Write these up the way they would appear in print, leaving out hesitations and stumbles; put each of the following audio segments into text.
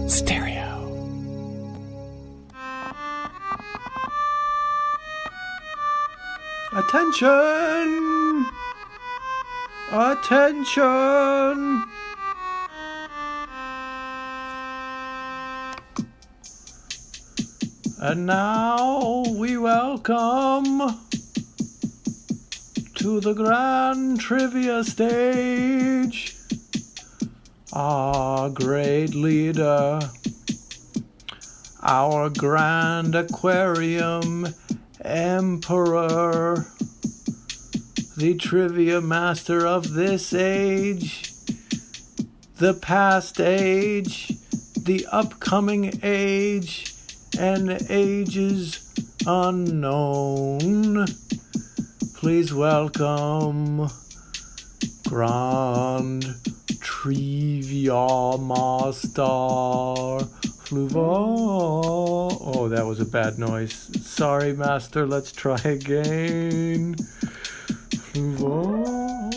Stereo. Attention! Attention! And now we welcome to the grand trivia stage our great leader, our Grand Aquarium Emperor, the trivia master of this age, the past age, the upcoming age, and ages unknown. Please welcome Grand Trivia Master Fluval. Oh, that was a bad noise. Sorry, Master. Let's try again. Fluval.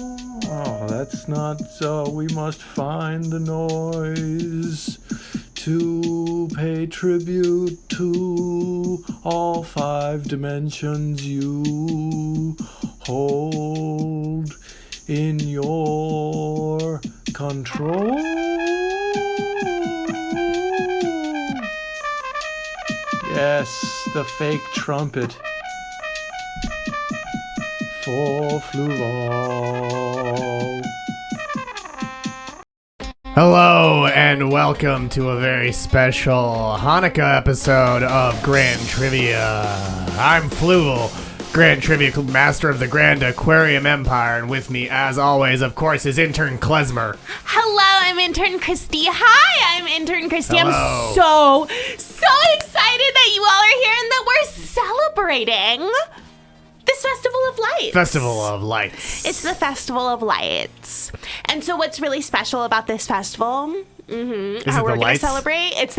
Oh, that's not so. We must find the noise to pay tribute to all 5 dimensions you hold in your control. Yes, the fake trumpet for Fluval. Hello and welcome to a very special Hanukkah episode of Grand Trivia. I'm Fluval, Grand Trivia Master of the Grand Aquarium Empire, and with me, as always, of course, is Intern Klezmer. Hello, I'm Intern Kristie. Hi, I'm Intern Kristie. Hello. I'm so excited that you all are here and that we're celebrating this Festival of Lights. Festival of Lights. It's the Festival of Lights. And so what's really special about this festival, how we're going to celebrate, it's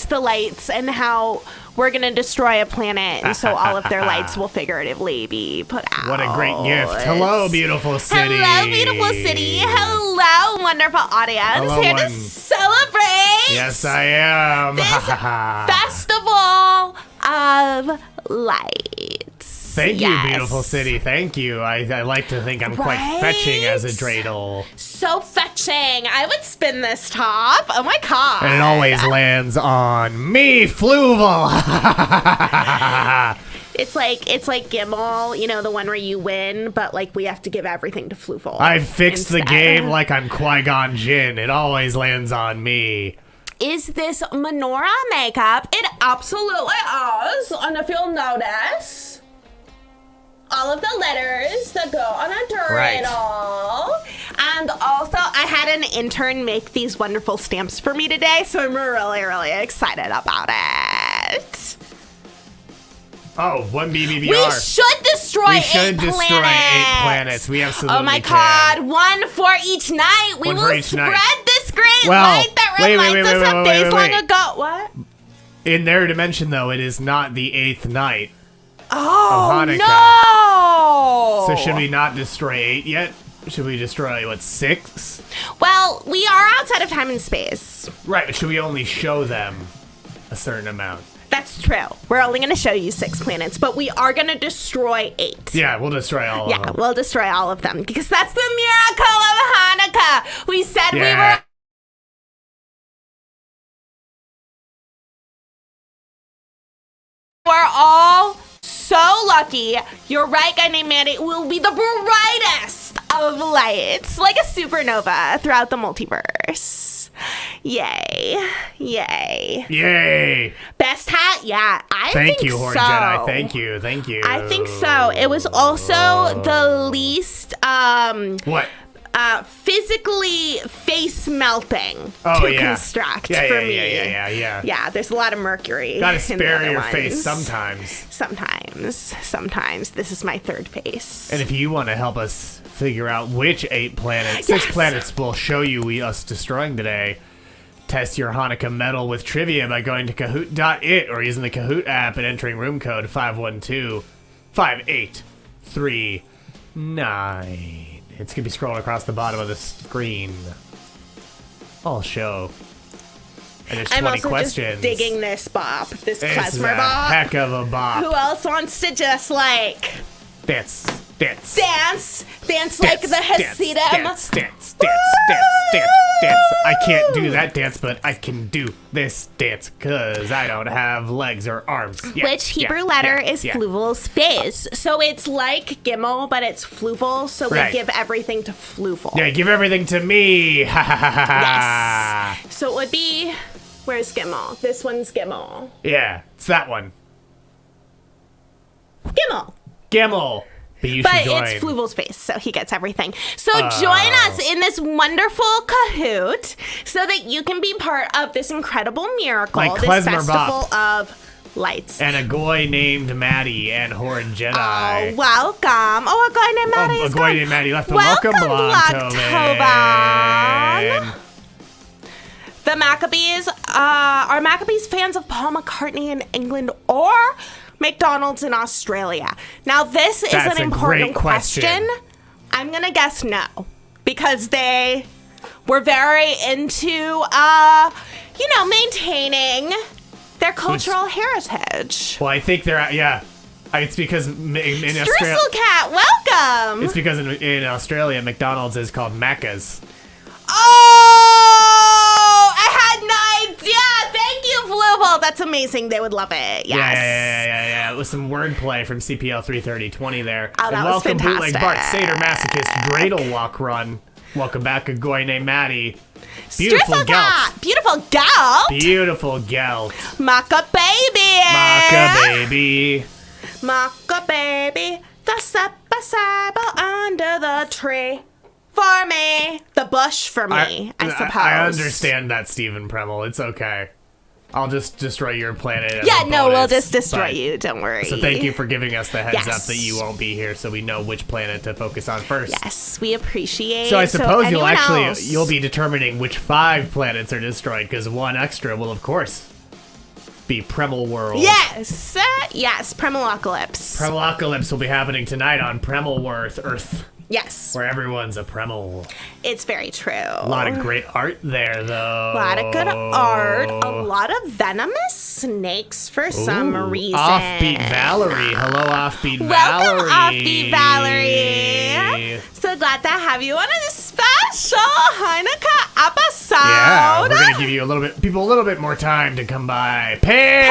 the lights and how we're going to destroy a planet, and so all of their lights will figuratively be put out. What a great gift. Hello, beautiful city. Hello, beautiful city. Hello, wonderful audience. Hello, here to celebrate. Yes, I am. This Festival of Lights. Thank you, beautiful city. Thank you. I like to think I'm quite fetching as a dreidel. So fetching. I would spin this top. Oh my god. And it always lands on me, Fluval. It's like Gimmel, you know, the one where you win, but like we have to give everything to Fluval. I fixed the game like I'm Qui-Gon Jinn. It always lands on me. Is this menorah makeup? It absolutely is. And if you'll notice, all of the letters that go on a dreidel. And also, I had an intern make these wonderful stamps for me today, so I'm really, really excited about it. Oh, one BBBR. We should destroy 8 planets. We absolutely Oh my can. God, one for each night. We will spread this great light that reminds us of days long ago. What? In their dimension, though, it is not the 8th night. Oh, Hanukkah. No! So should we not destroy 8 yet? Should we destroy, 6? Well, we are outside of time and space. Right, but should we only show them a certain amount? That's true. We're only going to show you 6 planets, but we are going to destroy 8. Yeah, we'll destroy all of them. Yeah, we'll destroy all of them, because that's the miracle of Hanukkah. We said we were... We're all so lucky. You're right, guy named Mandy will be the brightest of lights, like a supernova throughout the multiverse. Yay. Yay. Yay. Best hat? Yeah, I think so. Thank you, Horn Jedi. Thank you. Thank you. I think so. It was also the least, What? Physically face melting to construct for me. Yeah. Yeah, there's a lot of mercury. Gotta spare your ones. face sometimes. Sometimes. This is my third face. And if you want to help us figure out which 8 planets, 6 planets we'll show you us destroying today, test your Hanukkah medal with trivia by going to Kahoot.it or using the Kahoot app and entering room code 512-5839. It's going to be scrolling across the bottom of the screen. I'll show. And there's 20 I'm also questions. just digging this bop, this It's klezmer a bop. heck of a bop. Who else wants to just like Dance. dance like the Hasidim? Dance. I can't do that dance, but I can do this dance because I don't have legs or arms. Yeah, Which Hebrew letter is Fluval's face. So it's like Gimel, but it's Fluval, so we give everything to Fluval. Yeah, give everything to me. Ha ha ha ha. Yes. So it would be, where's Gimel? This one's Gimel. Yeah, it's that one. Gimel. But you But should join. it's Fluval's face, so he gets everything. So join us in this wonderful Kahoot so that you can be part of this incredible miracle, Like this Klezmer festival Bop. of lights. And a goy named Maddie and Horde Jedi. Oh, welcome. Oh, a guy named Maddie A is goy gone. named Maddie left. Welcome, Blogtober. Blogtober. The Maccabees, are Maccabees fans of Paul McCartney in England or McDonald's in Australia? Now, this is That's an a important great question. I'm going to guess no, because they were very into, maintaining their cultural heritage. Well, I think they're It's because in Australia. Streusel Cat, welcome. It's because in Australia, McDonald's is called Macca's. Oh, I had no idea. Thank you, Fluval. That's amazing. They would love it. Yes. Yeah. It was some wordplay from CPL 33020 there. Oh, that and was welcome, fantastic. Bootleg Bart, Sadomasochist, Dreidel Walk Run. Welcome back, a goy named Maddie. Beautiful Streusel gelt. Cat. Beautiful gelt. Beautiful gelt. Maca baby. Maca baby. Maca baby. The supper under the tree. For me. The bush for me, I suppose. I understand that, Stephen Premmel. It's okay. I'll just destroy your planet. As Yeah, a no, we'll bonus, just destroy but- you. Don't worry. So thank you for giving us the heads up Yes. that you won't be here, so we know which planet to focus on first. Yes, we appreciate. So I suppose anyone you'll be determining which 5 planets are destroyed, because one extra will, of course, be Premel World. Yes, Premolocalypse. Premelocalypse will be happening tonight on Premelworth Earth, Yes, where everyone's a Premel. it's very true. A lot of great art there, though. A lot of good art. A lot of venomous snakes for some reason. Offbeat Valerie. Hello, Offbeat Welcome, Valerie. Offbeat Valerie. So glad to have you on this special Hanukkah episode. Yeah, we're gonna give you a little bit more time to come by. Pam,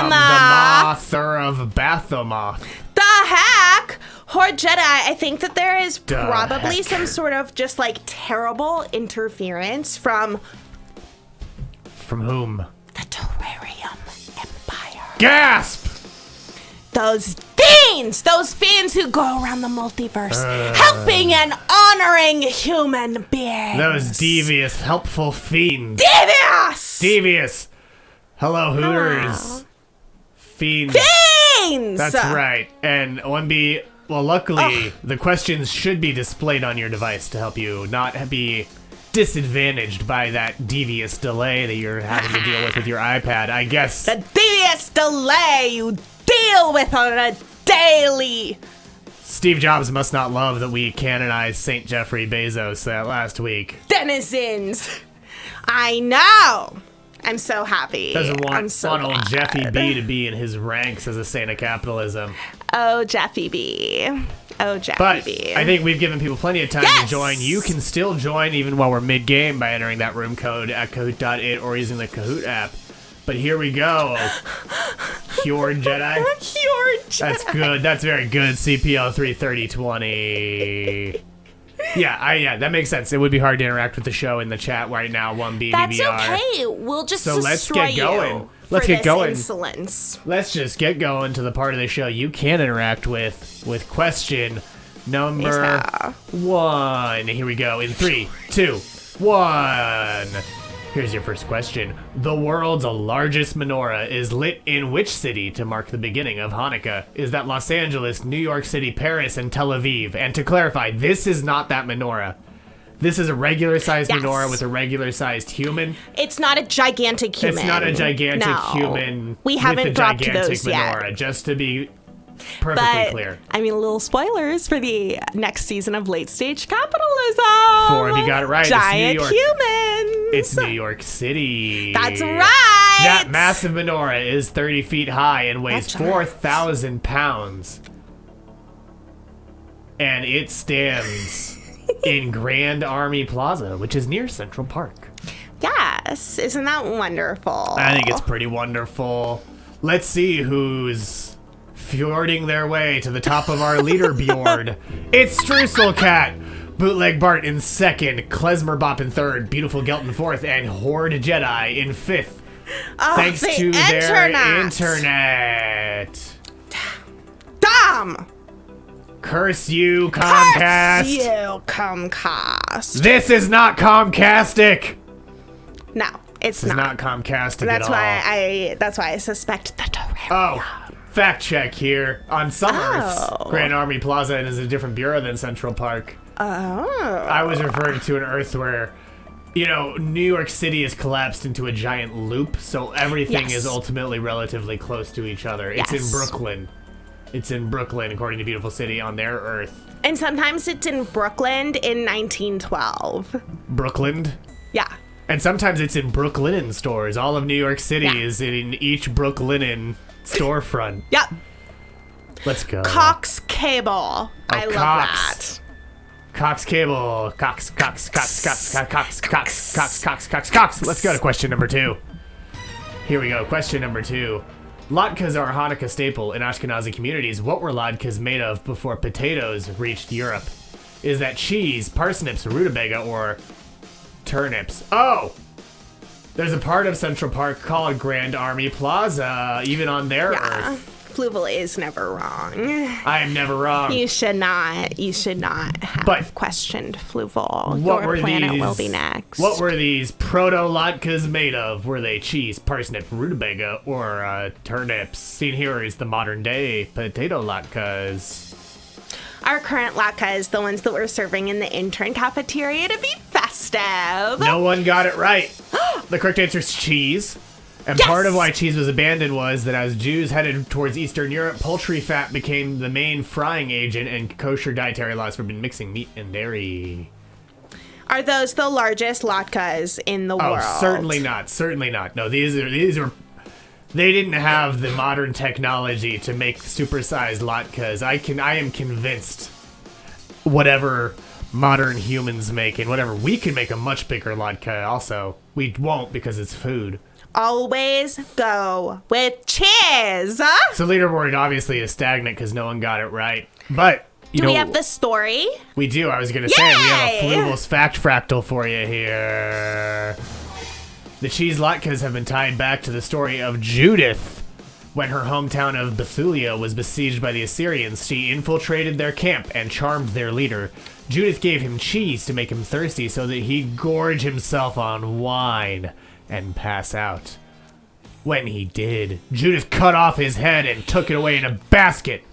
the Mother of Bathomoth. The heck? Horde Jedi, I think that there is The probably heck? some sort of just like terrible interference from From whom? the Terrarium Empire. Gasp! Those fiends who go around the multiverse, helping and honoring human beings. Those devious, helpful fiends. Devious! Hello, Hooters. Fiends. Fiends! That's right. And OMB, well, luckily, the questions should be displayed on your device to help you not be disadvantaged by that devious delay that you're having to deal with your iPad. I guess. The devious delay you deal with on a daily. Steve Jobs must not love that we canonized St. Jeffrey Bezos last week. Denizens. I know. I'm so happy. Doesn't I'm want so old glad. Jeffy B to be in his ranks as a saint of capitalism. Oh, Jeffy B. Oh, Jeffy But B. I think we've given people plenty of time Yes! to join. You can still join even while we're mid-game by entering that room code at Kahoot.it or using the Kahoot app. But here we go. Pure Jedi. Pure Jedi. That's good. That's very good. CPL 33020. Yeah, that makes sense. It would be hard to interact with the show in the chat right now. 1BBBR. That's okay. We'll just So let's destroy get going. you Let's for get this going. Insolence. Let's just get going to the part of the show you can interact with question number Yeah. 1. Here we go. In 3, 2, 1. Here's your first question. The world's largest menorah is lit in which city to mark the beginning of Hanukkah? Is that Los Angeles, New York City, Paris, and Tel Aviv? And to clarify, this is not that menorah. This is a regular-sized Yes. menorah with a regular-sized human. It's not a gigantic human. It's not a gigantic No. human We haven't with a dropped gigantic those menorah. yet. Just to be Perfectly clear. I mean, little spoilers for the next season of Late Stage Capitalism. If you got it right, Giant it's New York. humans. It's New York City. That's right. That massive menorah is 30 feet high and weighs That's right. 4,000 pounds. And it stands in Grand Army Plaza, which is near Central Park. Yes. Isn't that wonderful? I think it's pretty wonderful. Let's see who's fjording their way to the top of our leaderboard. It's Streusel Cat, Bootleg Bart in second, Klezmer Bop in third, Beautiful Gelt in fourth, and Horde Jedi in fifth. Oh, Thanks the to their internet. internet. Damn. Curse you, Comcast. Curse you, Comcast. This is not Comcastic. No, it's This is not Comcastic That's at all. That's why I suspect the terrarium. Oh, fact check here. On some Earths, Oh. Grand Army Plaza is a different bureau than Central Park. Oh. I was referring to an Earth where, New York City is collapsed into a giant loop, so everything Yes. is ultimately relatively close to each other. It's in Yes. Brooklyn. It's in Brooklyn, according to Beautiful City, on their Earth. And sometimes it's in Brooklyn in 1912. Brooklyn? Yeah. And sometimes it's in Brooklinen stores. All of New York City Yeah. is in each Brooklinen storefront. Yep. Let's go. Cox Cable. I love Cox. that. Cox Cable. Cox. Let's go to question number 2. Here we go. Question number 2. Latkes are a Hanukkah staple in Ashkenazi communities. What were latkes made of before potatoes reached Europe? Is that cheese, parsnips, rutabaga, or turnips? Oh! There's a part of Central Park called Grand Army Plaza, even on their Yeah. Earth. Fluval is never wrong. I am never wrong. You should not have But questioned Fluval. What Your were planet these, will be next. What were these proto-latkes made of? Were they cheese, parsnip, rutabaga, or turnips? Seen here is the modern-day potato latkes. Our current latkes, the ones that we're serving in the intern cafeteria to be festive. No one got it right. The correct answer is cheese. And Yes! part of why cheese was abandoned was that as Jews headed towards Eastern Europe, poultry fat became the main frying agent, and kosher dietary laws forbid mixing meat and dairy. Are those the largest latkes in the Oh, world? certainly not. Certainly not. No, these are. They didn't have the modern technology to make supersized latkes. I am convinced whatever modern humans make and whatever we can make a much bigger latke. Also, we won't because it's food. Always go with cheese. So leaderboard obviously is stagnant because no one got it right. But Do we have the story? We do. I was gonna say we have a Yay! Fluval's fact fractal for you here. The cheese latkes have been tied back to the story of Judith. When her hometown of Bethulia was besieged by the Assyrians, she infiltrated their camp and charmed their leader. Judith gave him cheese to make him thirsty so that he'd gorge himself on wine and pass out. When he did, Judith cut off his head and took it away in a basket.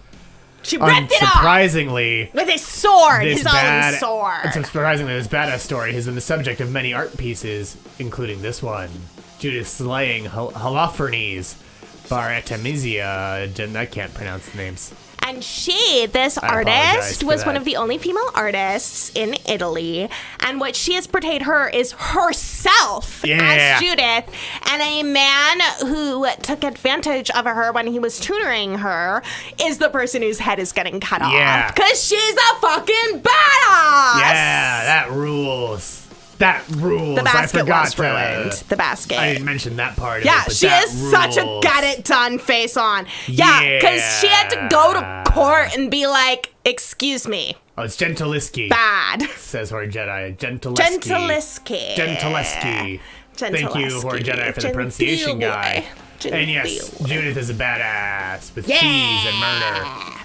She ripped it off Unsurprisingly, with his sword, this his own sword. Unsurprisingly, this badass story has been the subject of many art pieces, including this one. Judith slaying Holofernes, Bar Artemisia, I can't pronounce the names. And this apologize artist, for was that. one of the only female artists in Italy. And what she has portrayed her is herself as Judith. And a man who took advantage of her when he was tutoring her is the person whose head is getting cut off. Because she's a fucking badass! Yeah, that rules. That rules. The basket I forgot was ruined. The basket. I didn't mention that part of Yeah, it, but she that has such a rules. get it done face on. Yeah, because she had to go to court and be like, excuse me. Oh, it's Gentiliski. Bad. Says Horde Jedi. Gentiliski. Gentiliski. Thank you, Horde Jedi, for the pronunciation guy. And yes, Judith is a badass with cheese and murder.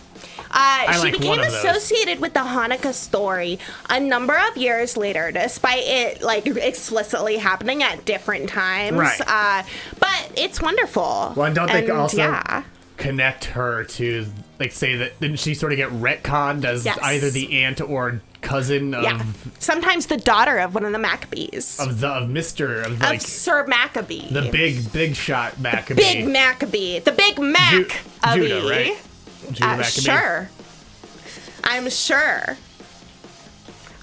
She like became one of those. associated with the Hanukkah story a number of years later, despite it explicitly happening at different times. Right. But it's wonderful. Well, and don't they also yeah. connect her to, say that, didn't she sort of get retconned as either the aunt or cousin of... Sometimes the daughter of one of the Maccabees. Of Sir Maccabee. The big shot Maccabee. Big Maccabee. The Big Mac. Judah, right? Judah Maccabee? Sure. I'm sure.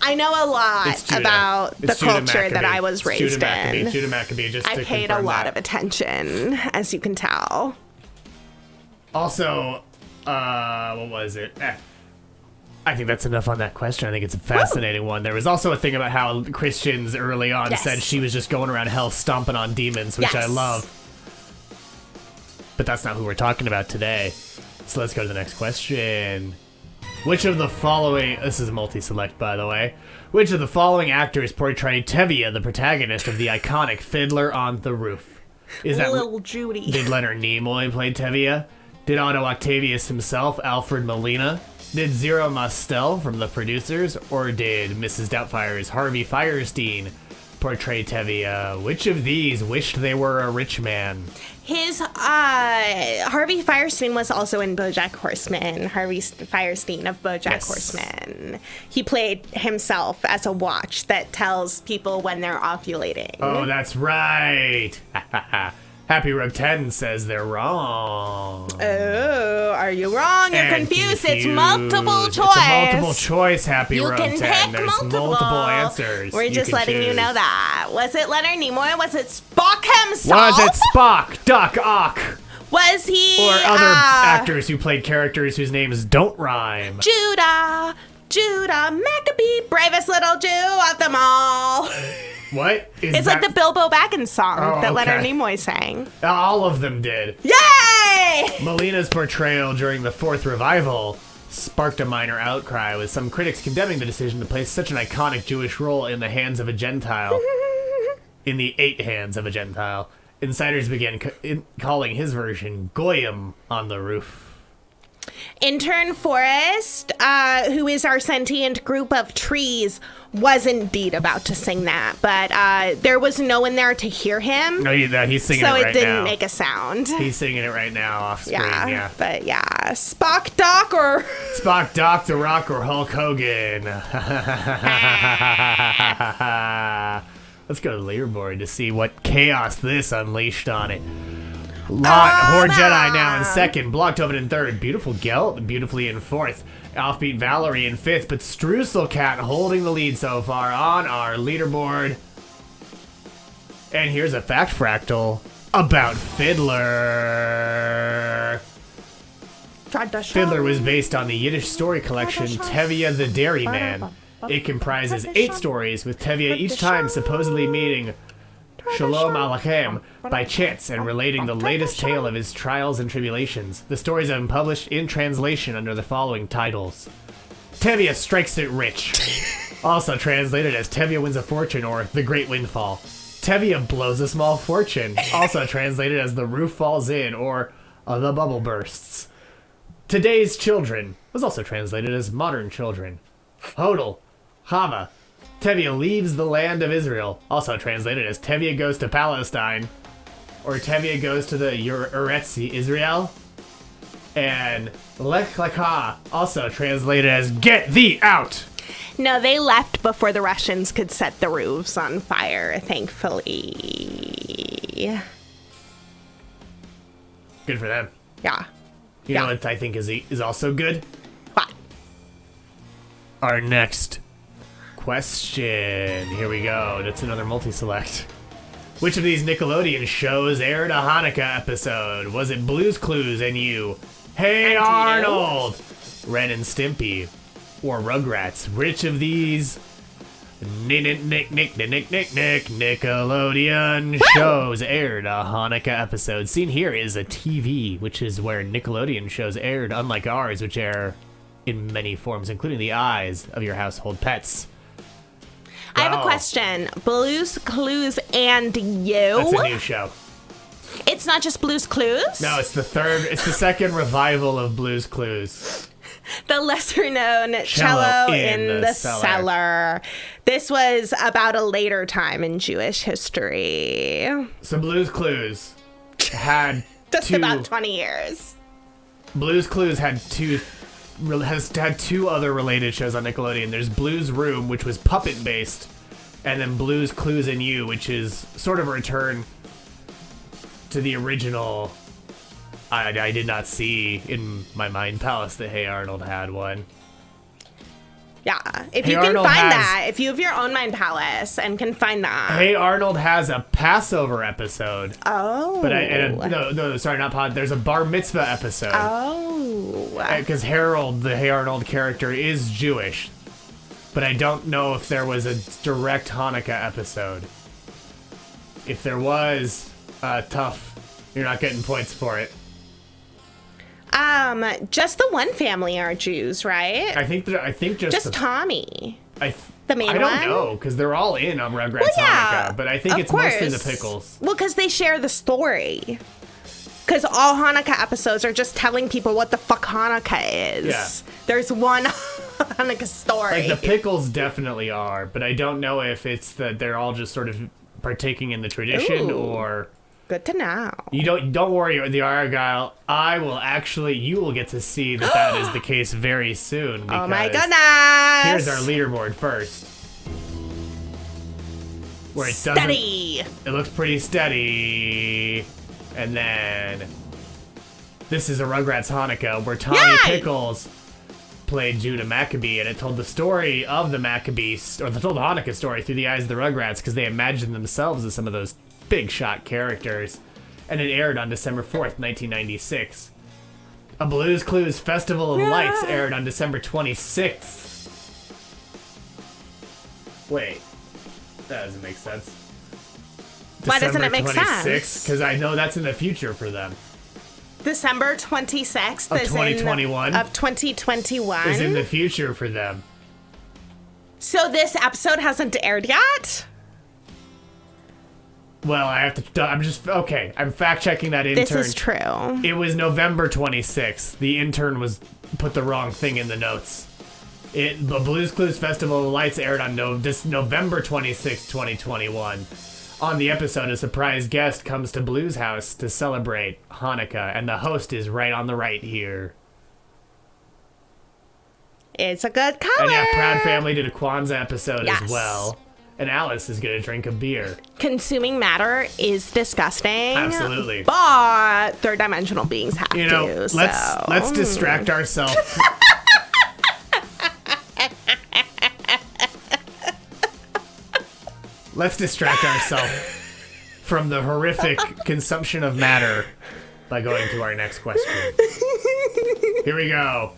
I know a lot about the culture that I was raised in. Judah Maccabee, just I paid a lot of attention, as you can tell. Also, what was it? I think that's enough on that question. I think it's a fascinating one. There was also a thing about how Christians early on said she was just going around hell stomping on demons, which I love. But that's not who we're talking about today. So let's go to the next question. Which of the following... This is multi-select, by the way. Which of the following actors portrayed Tevye, the protagonist of the iconic Fiddler on the Roof? Is that Little Judy? Did Leonard Nimoy play Tevye? Did Otto Octavius himself, Alfred Molina? Did Zero Mostel from the producers? Or did Mrs. Doubtfire's Harvey Fierstein portray Tevye? Which of these wished they were a rich man? His Harvey Fierstein was also in BoJack Horseman. Harvey Fierstein of BoJack Horseman. He played himself as a watch that tells people when they're ovulating. Oh, that's right. Happy Rogue 10 says they're wrong. Oh, are you wrong? You're confused. It's multiple choice. It's a multiple choice, Happy You Rogue can 10. pick There's multiple answers. We're just letting you choose. know that. Was it Leonard Nimoy? Was it Spock himself? Was it Spock, Duck, Ock? Was he... Or other actors who played characters whose names don't rhyme? Judah Maccabee, bravest little Jew of them all. What? It's like the Bilbo Baggins song that okay. Leonard Nimoy sang. All of them did. Yay! Molina's portrayal during the Fourth Revival sparked a minor outcry, with some critics condemning the decision to place such an iconic Jewish role in the hands of a Gentile. In the 8 hands of a Gentile. Insiders began calling his version Goyim on the Roof. Intern Forrest, who is our sentient group of trees, was indeed about to sing that, but there was no one there to hear him. No, he's singing it so right now. it didn't make a sound. He's singing it right now off screen, yeah. But yeah, Spock, Doc, or... Spock, Doc, The Rock, or Hulk Hogan. Let's go to the leaderboard to see what chaos this unleashed on it. Horde Jedi now in second, Blocktoven in third, Beautiful Gelt beautifully in fourth, Offbeat Valerie in fifth, but Streuselcat holding the lead so far on our leaderboard. And here's a fact fractal about Fiddler. Fiddler was based on the Yiddish story collection Tevye the Dairyman. It comprises 8 stories, with Tevye each time supposedly meeting Shalom Aleichem by chance and relating the latest tale of his trials and tribulations. The stories have been published in translation under the following titles. Tevye Strikes It Rich, also translated as Tevye Wins a Fortune or The Great Windfall. Tevye Blows a Small Fortune, also translated as The Roof Falls In or The Bubble Bursts. Today's Children was also translated as Modern Children. Hodel, Chava, Tevye Leaves the Land of Israel, also translated as Tevye Goes to Palestine, or Tevye Goes to the Eretz Israel, and Lech Lecha, also translated as Get Thee Out. No, they left before the Russians could set the roofs on fire, thankfully. Good for them. Yeah. You know what I think is also good? What? Our next question. Here we go. That's another multi-select. Which of these Nickelodeon shows aired a Hanukkah episode? Was it Blue's Clues and You? Hey Arnold! Ren and Stimpy? Or Rugrats? Which of these Nickelodeon shows aired a Hanukkah episode? Seen here is a TV, which is where Nickelodeon shows aired, unlike ours, which air in many forms, including the eyes of your household pets. I have a question. Blue's Clues and You? That's a new show. It's not just Blue's Clues? No, it's the second revival of Blue's Clues. The lesser known Cello in the Cellar. This was about a later time in Jewish history. So Blue's Clues had Just about 20 years. Blue's Clues has had 2 other related shows on Nickelodeon. There's Blue's Room, which was puppet based, and then Blue's Clues and You, which is sort of a return to the original I did not see in my mind palace that Hey Arnold had one. Yeah, if Hey you can Arnold find has- that, if you have your own mind palace and can find that. Hey Arnold has a Passover episode. Oh. But no, sorry, not pod. There's a bar mitzvah episode. Oh. Because Harold, the Hey Arnold character, is Jewish. But I don't know if there was a direct Hanukkah episode. If there was, tough. You're not getting points for it. Just the one family are Jews, right? I think just Tommy. the main I don't one? know, because they're all in on Rugrats Well, yeah, Hanukkah, but I think of it's mostly course. the pickles. Well, because they share the story. Because all Hanukkah episodes are just telling people what the fuck Hanukkah is. Yeah. There's one Hanukkah story. Like, the pickles definitely are, but I don't know if it's that they're all just sort of partaking in the tradition, Ooh. or... Good to know. You don't worry, the Argyle. You will get to see that is the case very soon. Oh my because goodness! Here's our leaderboard first. Where it Steady. It looks pretty steady. And then this is a Rugrats Hanukkah where Tommy Yay! Pickles played Judah Maccabee, and it told the story of the Maccabees, or told the Hanukkah story through the eyes of the Rugrats, because they imagined themselves as some of those big shot characters. And it aired on December 4th, 1996. A Blue's Clues Festival of Lights aired on December 26th. Wait, that doesn't make sense. Why doesn't it make sense? Because I know that's in the future for them. December 26th Of is 2021? of 2021. Is in the future for them. So this episode hasn't aired yet? Well, I'm fact checking that intern. This is true. It was November 26th. The intern put the wrong thing in the notes. The Blue's Clues Festival of Lights aired on November 26th, 2021. On the episode, a surprise guest comes to Blue's house to celebrate Hanukkah, and the host is right on the right here. It's a good color. And yeah, Proud Family did a Kwanzaa episode Yes. as well. And Alice is going to drink a beer. Consuming matter is disgusting. Absolutely. But third dimensional beings have You know, to. let's distract ourselves. Let's distract ourselves from the horrific consumption of matter by going to our next question. Here we go.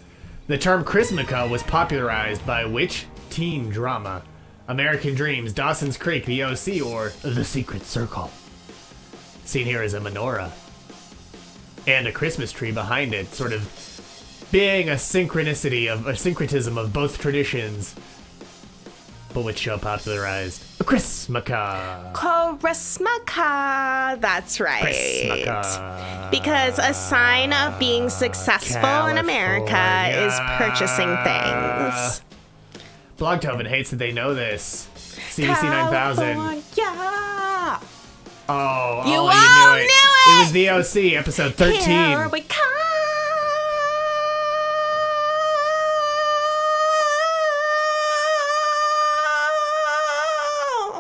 The term Chrismica was popularized by which teen drama? American Dreams, Dawson's Creek, The OC, or The Secret Circle? Seen here is a menorah and a Christmas tree behind it, sort of being a syncretism of both traditions, but which show popularized a Chrismica. Chrismica. That's right. Chrismica. Because a sign of being successful in America is purchasing things. Blogtoven hates that they know this. CBC 9000. California. Oh, You you all knew it. knew It it. was the OC, episode 13. Here we come.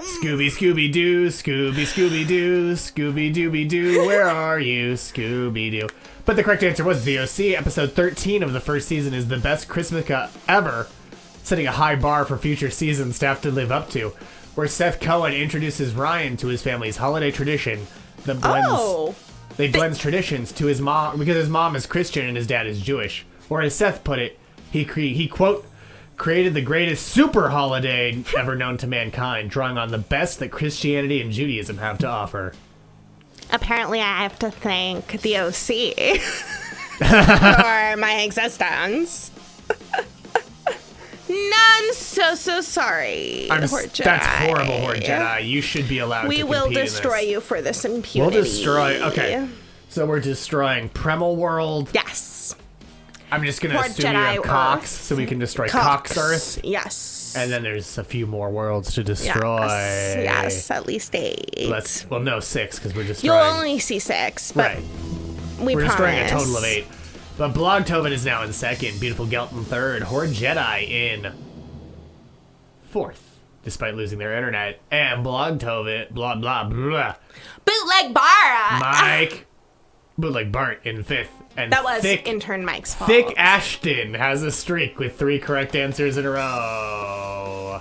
Scooby, Scooby Doo, Scooby, Scooby Doo, Scooby Dooby Doo, where are you, Scooby Doo? But the correct answer was the OC. Episode 13 of the first season is the best Chrismica ever, setting a high bar for future seasons to have to live up to, where Seth Cohen introduces Ryan to his family's holiday tradition that blends traditions to his mom, because his mom is Christian and his dad is Jewish. Or as Seth put it, he quote, created the greatest super holiday ever known to mankind, drawing on the best that Christianity and Judaism have to offer. Apparently, I have to thank the OC for my existence. None so sorry. Horde Jedi. That's horrible, Horde Jedi. You should be allowed to compete We will in destroy this. you for this We'll impunity. destroy... Okay, so we're destroying Premal World. Yes. I'm just going to Horde assume you Jedi have Cox, Earth. so we can destroy Cox Earth. Yes. And then there's a few more worlds to destroy. Yes, at least 8. No, 6, because we're You'll destroying... only see 6, but Right. we're Destroying a total of 8. But Blogtoven is now in 2nd, Beautiful Gelt in 3rd, Horde Jedi in 4th, despite losing their internet, and Blogtoven, blah, blah, blah. Bootleg Bara. Mike, Bootleg Bart in 5th. And That was intern Mike's fault. Thick Ashton has a streak with 3 correct answers in a row.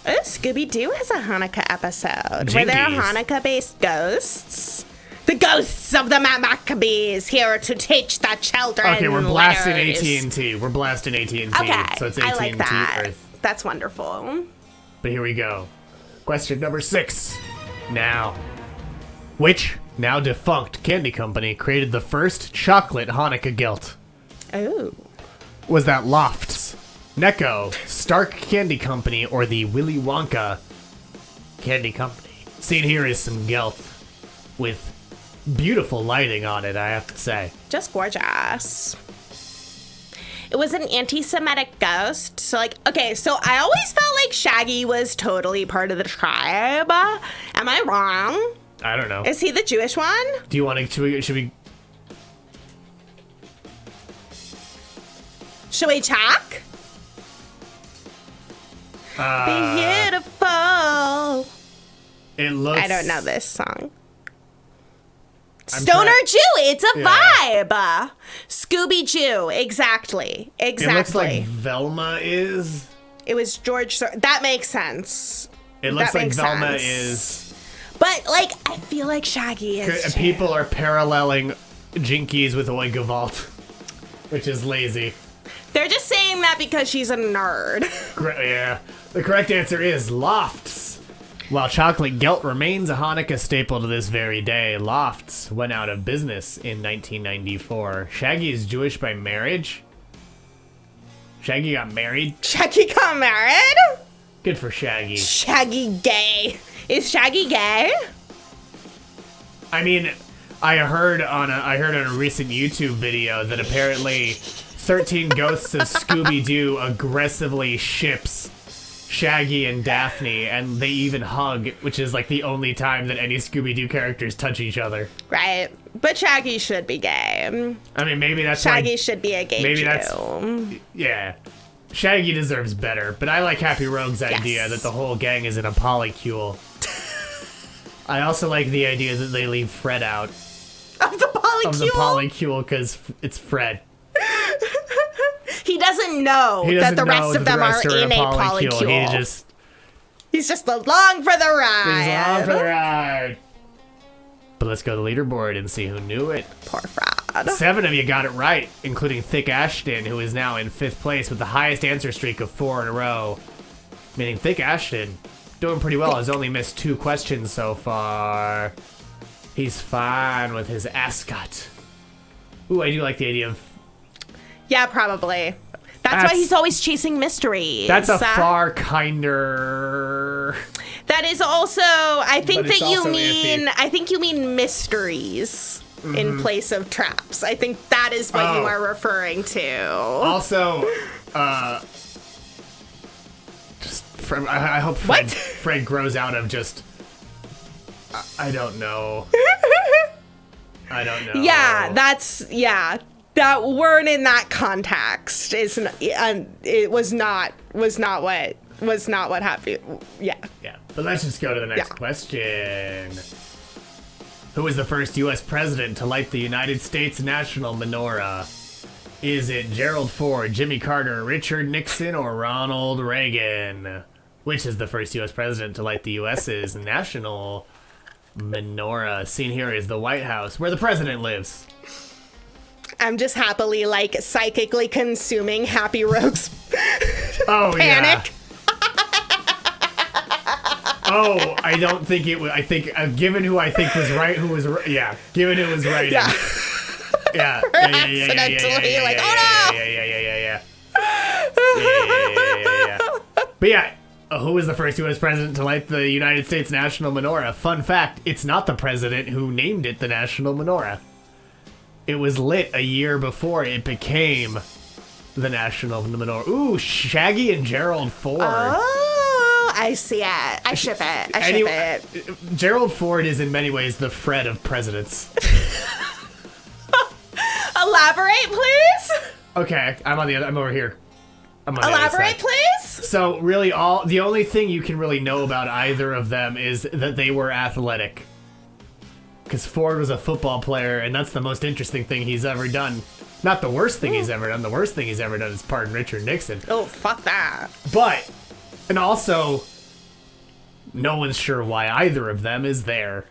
Oh, Scooby-Doo has a Hanukkah episode where there are Hanukkah-based ghosts. The ghosts of the Maccabees here to teach the children. Okay, we're blasting letters. AT&T. We're blasting AT&T. Okay, So it's AT&T I like that. Earth. That's wonderful. But here we go. Question number 6. Now, which now defunct candy company created the first chocolate Hanukkah gelt? Oh. Was that Lofts, Necco, Stark Candy Company, or the Willy Wonka Candy Company? Seen here is some gelt with beautiful lighting on it, I have to say. Just gorgeous. It was an anti-Semitic ghost. So, like, okay, so I always felt like Shaggy was totally part of the tribe. Am I wrong? I don't know. Is he the Jewish one? Do you want to, should we? Should we check? Beautiful. It looks. I don't know this song. I'm Stoner trying- Jew, it's a Yeah. vibe. Scooby Jew, exactly. It looks like Velma is. It was George. That makes sense. It looks That like makes Velma sense. is. But like, I feel like Shaggy is. Too. People are paralleling Jinkies with Oigavalt, which is lazy. They're just saying that because she's a nerd. Yeah. The correct answer is Lofts. While chocolate gelt remains a Hanukkah staple to this very day, Lofts went out of business in 1994. Shaggy is Jewish by marriage. Shaggy got married. Shaggy got married? Good for Shaggy. Shaggy gay. Is Shaggy gay? I mean, I heard on a recent YouTube video that apparently 13 Ghosts of Scooby-Doo aggressively ships Shaggy and Daphne, and they even hug, which is like the only time that any Scooby-Doo characters touch each other. Right. But Shaggy should be gay. I mean, maybe that's Shaggy should be a gay maybe Jew. that's yeah. Shaggy deserves better, but I like Happy Rogue's idea Yes. that the whole gang is in a polycule. I also like the idea that they leave Fred out Of the polycule? of the polycule because it's Fred. He doesn't know that the rest of them are in a polycule. He's just along for the ride. He's along for the ride. But let's go to the leaderboard and see who knew it. Poor Fred. 7 of you got it right, including Thick Ashton, who is now in 5th place with the highest answer streak of 4 in a row. Meaning Thick Ashton, doing pretty well, has only missed 2 questions so far. He's fine with his ascot. Ooh, I do like the idea of... Yeah, probably. That's why he's always chasing mysteries. That's a far kinder... That is also, I think But it's that you also mean, iffy. I think you mean mysteries in place of traps. I think that is what you Oh. are referring to. Also, just I hope Fred, What? Fred grows out of just. I don't know. I don't know. Yeah, that word in that context is, it was not what happened. Yeah. Yeah, but let's just go to the next Yeah. question. Who was the first U.S. president to light the United States national menorah? Is it Gerald Ford, Jimmy Carter, Richard Nixon, or Ronald Reagan? Which is the first U.S. president to light the U.S.'s national menorah? Seen here is the White House, where the president lives. I'm just happily, like, psychically consuming Happy Rogue's Oh, panic. yeah. Oh, I don't think it was. I think, given who I think was right, given who was right. Yeah. Yeah. Accidentally, like, oh no! Yeah. But yeah, who was the first U.S. president to light the United States national menorah? Fun fact, it's not the president who named it the national menorah. It was lit a year before it became the national menorah. Ooh, Shaggy and Gerald Ford. Oh, I see it. I ship it. Gerald Ford is in many ways the Fred of presidents. Elaborate, please. Okay, I'm over here. I'm on the other Elaborate, side. please. So really, the only thing you can really know about either of them is that they were athletic. because Ford was a football player, and that's the most interesting thing he's ever done. Not the worst thing he's ever done. The worst thing he's ever done is pardon Richard Nixon. Oh, fuck that. But, and also, no one's sure why either of them is there.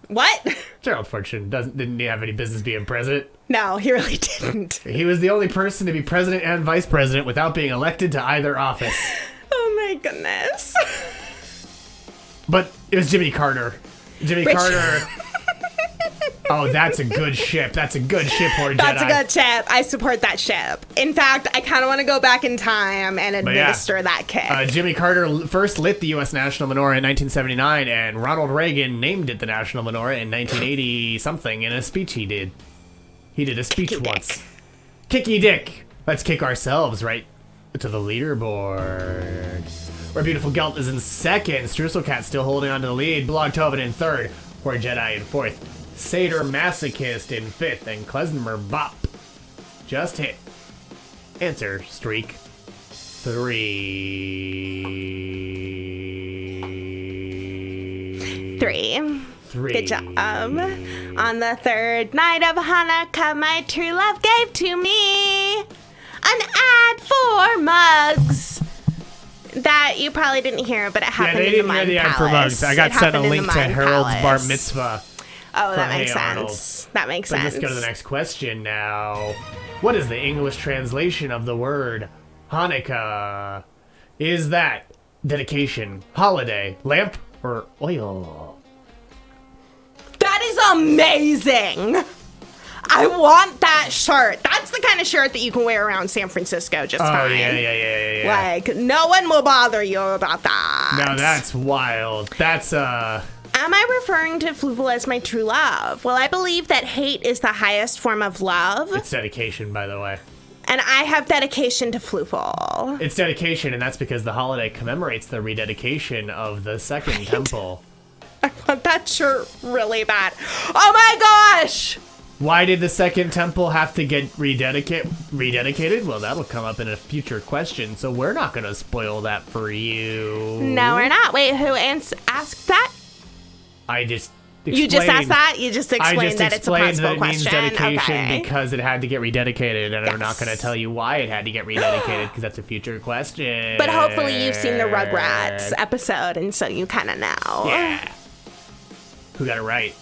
What? Gerald Ford didn't have any business being president. No, he really didn't. He was the only person to be president and vice president without being elected to either office. Oh my goodness. But it was Jimmy Carter. Carter. Oh, that's a good ship. That's a good shipboard Jedi. That's a good ship. I support that ship. In fact, I kind of want to go back in time and administer that kick. Jimmy Carter first lit the U.S. national menorah in 1979, and Ronald Reagan named it the national menorah in 1980-something in a speech he did. He did a speech once. Kicky Dick. Let's kick ourselves right to the leaderboard. Where Beautiful Gelt is in second. Streusel Cat still holding on to the lead. Blogtoven in third. Poor Jedi in fourth. Satyr Masochist in fifth. And Klezmer Bop just hit. Answer streak 3. 3. Good job. On the third night of Hanukkah, my true love gave to me an ad for mugs. That you probably didn't hear, but it happened in the Mind Palace. Yeah, they didn't hear the ad for mugs. I got sent a link to Harold's bar mitzvah. Oh, that makes sense. That makes sense. Let's go to the next question now. What is the English translation of the word Hanukkah? Is that dedication, holiday, lamp, or oil? That is amazing! I want that shirt. That's the kind of shirt that you can wear around San Francisco just fine. Oh, yeah. Like, no one will bother you about that. No, that's wild. That's, Am I referring to Fluval as my true love? Well, I believe that hate is the highest form of love. It's dedication, by the way. And I have dedication to Fluval. It's dedication, and that's because the holiday commemorates the rededication of the second temple. I want that shirt really bad. Oh my gosh! Why did the second temple have to get rededicated? Well, that'll come up in a future question, so we're not going to spoil that for you. No, we're not. Wait, who asked that? I just explained. You just asked that? You just explained that it's a possible question? That it means dedication okay. because it had to get rededicated, and I'm not going to tell you why it had to get rededicated because that's a future question. But hopefully you've seen the Rugrats episode, and so you kind of know. Yeah. Who got it right?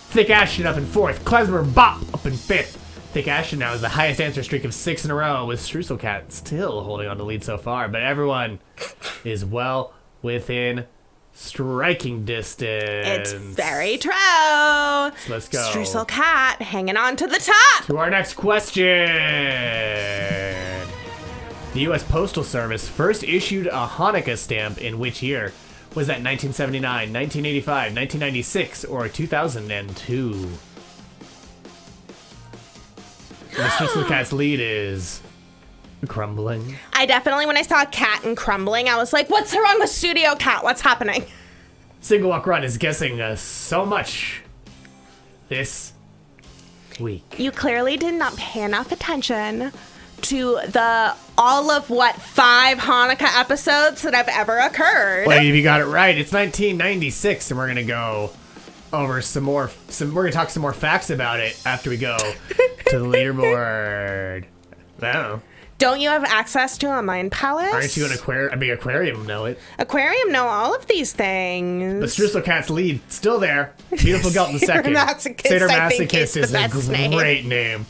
Thick Ashton up in fourth. Klezmer Bop up in fifth. Thick Ashton now is the highest answer streak of 6 in a row, with Streusel Cat still holding on to lead so far. But everyone is well within striking distance. It's very true. So let's go. Streusel Cat hanging on to the top. To our next question. The U.S. Postal Service first issued a Hanukkah stamp in which year? Was that 1979, 1985, 1996, or 2002? Mr. Cat's lead is crumbling. I definitely, when I saw Cat and crumbling, I was like, what's wrong with Studio Cat? What's happening? Single Walk Run is guessing so much this week. You clearly did not pay enough attention to the all of 5 Hanukkah episodes that have ever occurred. Well, you got it right. It's 1996, and we're gonna go over we're gonna talk some more facts about it after we go to the leaderboard. I don't know. Don't you have access to a Mind Palace? Aren't you an aquarium know it? Aquarium know all of these things. But Streusel Cat's lead still there. Beautiful Gelt in second. Satyr Masochist is a great name.